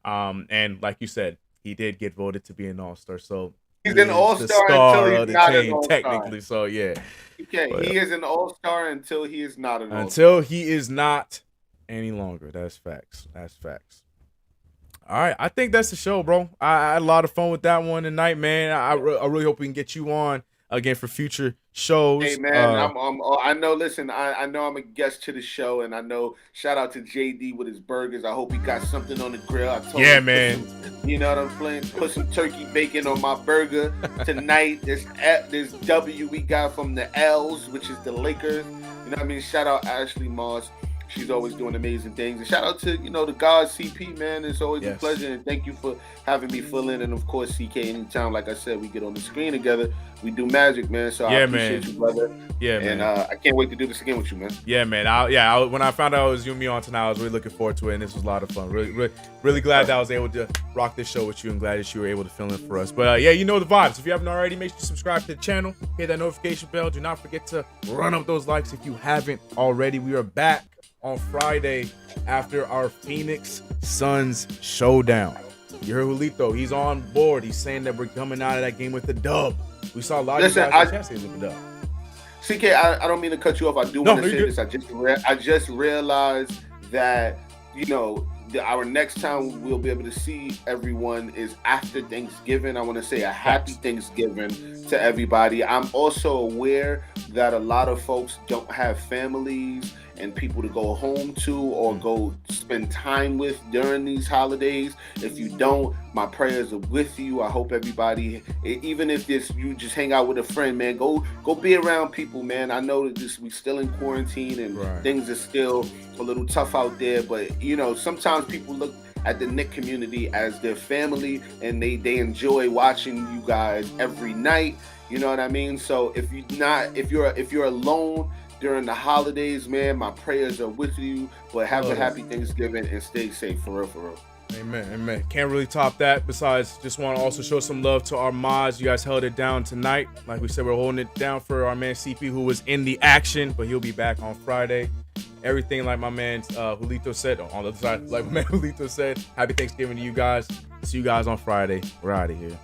And like you said, he did get voted to be an all-star. So he's an all-star until he's not an all-star. Technically, so yeah. Okay, he is an all-star until he is not an all-star. Until he is not any longer. That's facts. All right, I think that's the show, bro. I had a lot of fun with that one tonight, man. I really hope we can get you on again for future shows. Hey, man, I know. Listen, I know I'm a guest to the show, and I know. Shout out to JD with his burgers. I hope he got something on the grill. I told him, man. You know what I'm saying? Put some turkey bacon on my burger tonight. This W we got from the L's, which is the Lakers. You know what I mean? Shout out Ashley Moss. She's always doing amazing things. And shout out to, the God CP, man. It's always a pleasure. And thank you for having me fill in. And of course, CK, anytime, like I said, we get on the screen together, we do magic, man. So I appreciate you, brother. Yeah, man. And I can't wait to do this again with you, man. Yeah, man. When I found out it was you and me on tonight, I was really looking forward to it. And this was a lot of fun. Really glad that I was able to rock this show with you and glad that you were able to fill in for us. But you know the vibes. If you haven't already, make sure you subscribe to the channel, hit that notification bell. Do not forget to run up those likes if you haven't already. We are back on Friday after our Phoenix Suns showdown. You heard Julito. He's on board. He's saying that we're coming out of that game with the dub. We saw a lot of guys with the dub. CK, I don't mean to cut you off. I do want to say this. I just realized that, our next time we'll be able to see everyone is after Thanksgiving. I want to say a happy Thanksgiving to everybody. I'm also aware that a lot of folks don't have families and people to go home to or go spend time with during these holidays. If you don't, my prayers are with you. I hope everybody, even if you just hang out with a friend, man, go be around people, man. I know that we still in quarantine and things are still a little tough out there, but sometimes people look at the Knicks community as their family and they enjoy watching you guys every night. You know what I mean? So if you're alone during the holidays, man, my prayers are with you. But have a happy Thanksgiving and stay safe, for real, for real. Amen. Can't really top that. Besides, just want to also show some love to our mods. You guys held it down tonight. Like we said, we're holding it down for our man CP, who was in the action, but he'll be back on Friday. Everything like my man Julito said on the other side, like my man Julito said. Happy Thanksgiving to you guys. See you guys on Friday. We're out of here.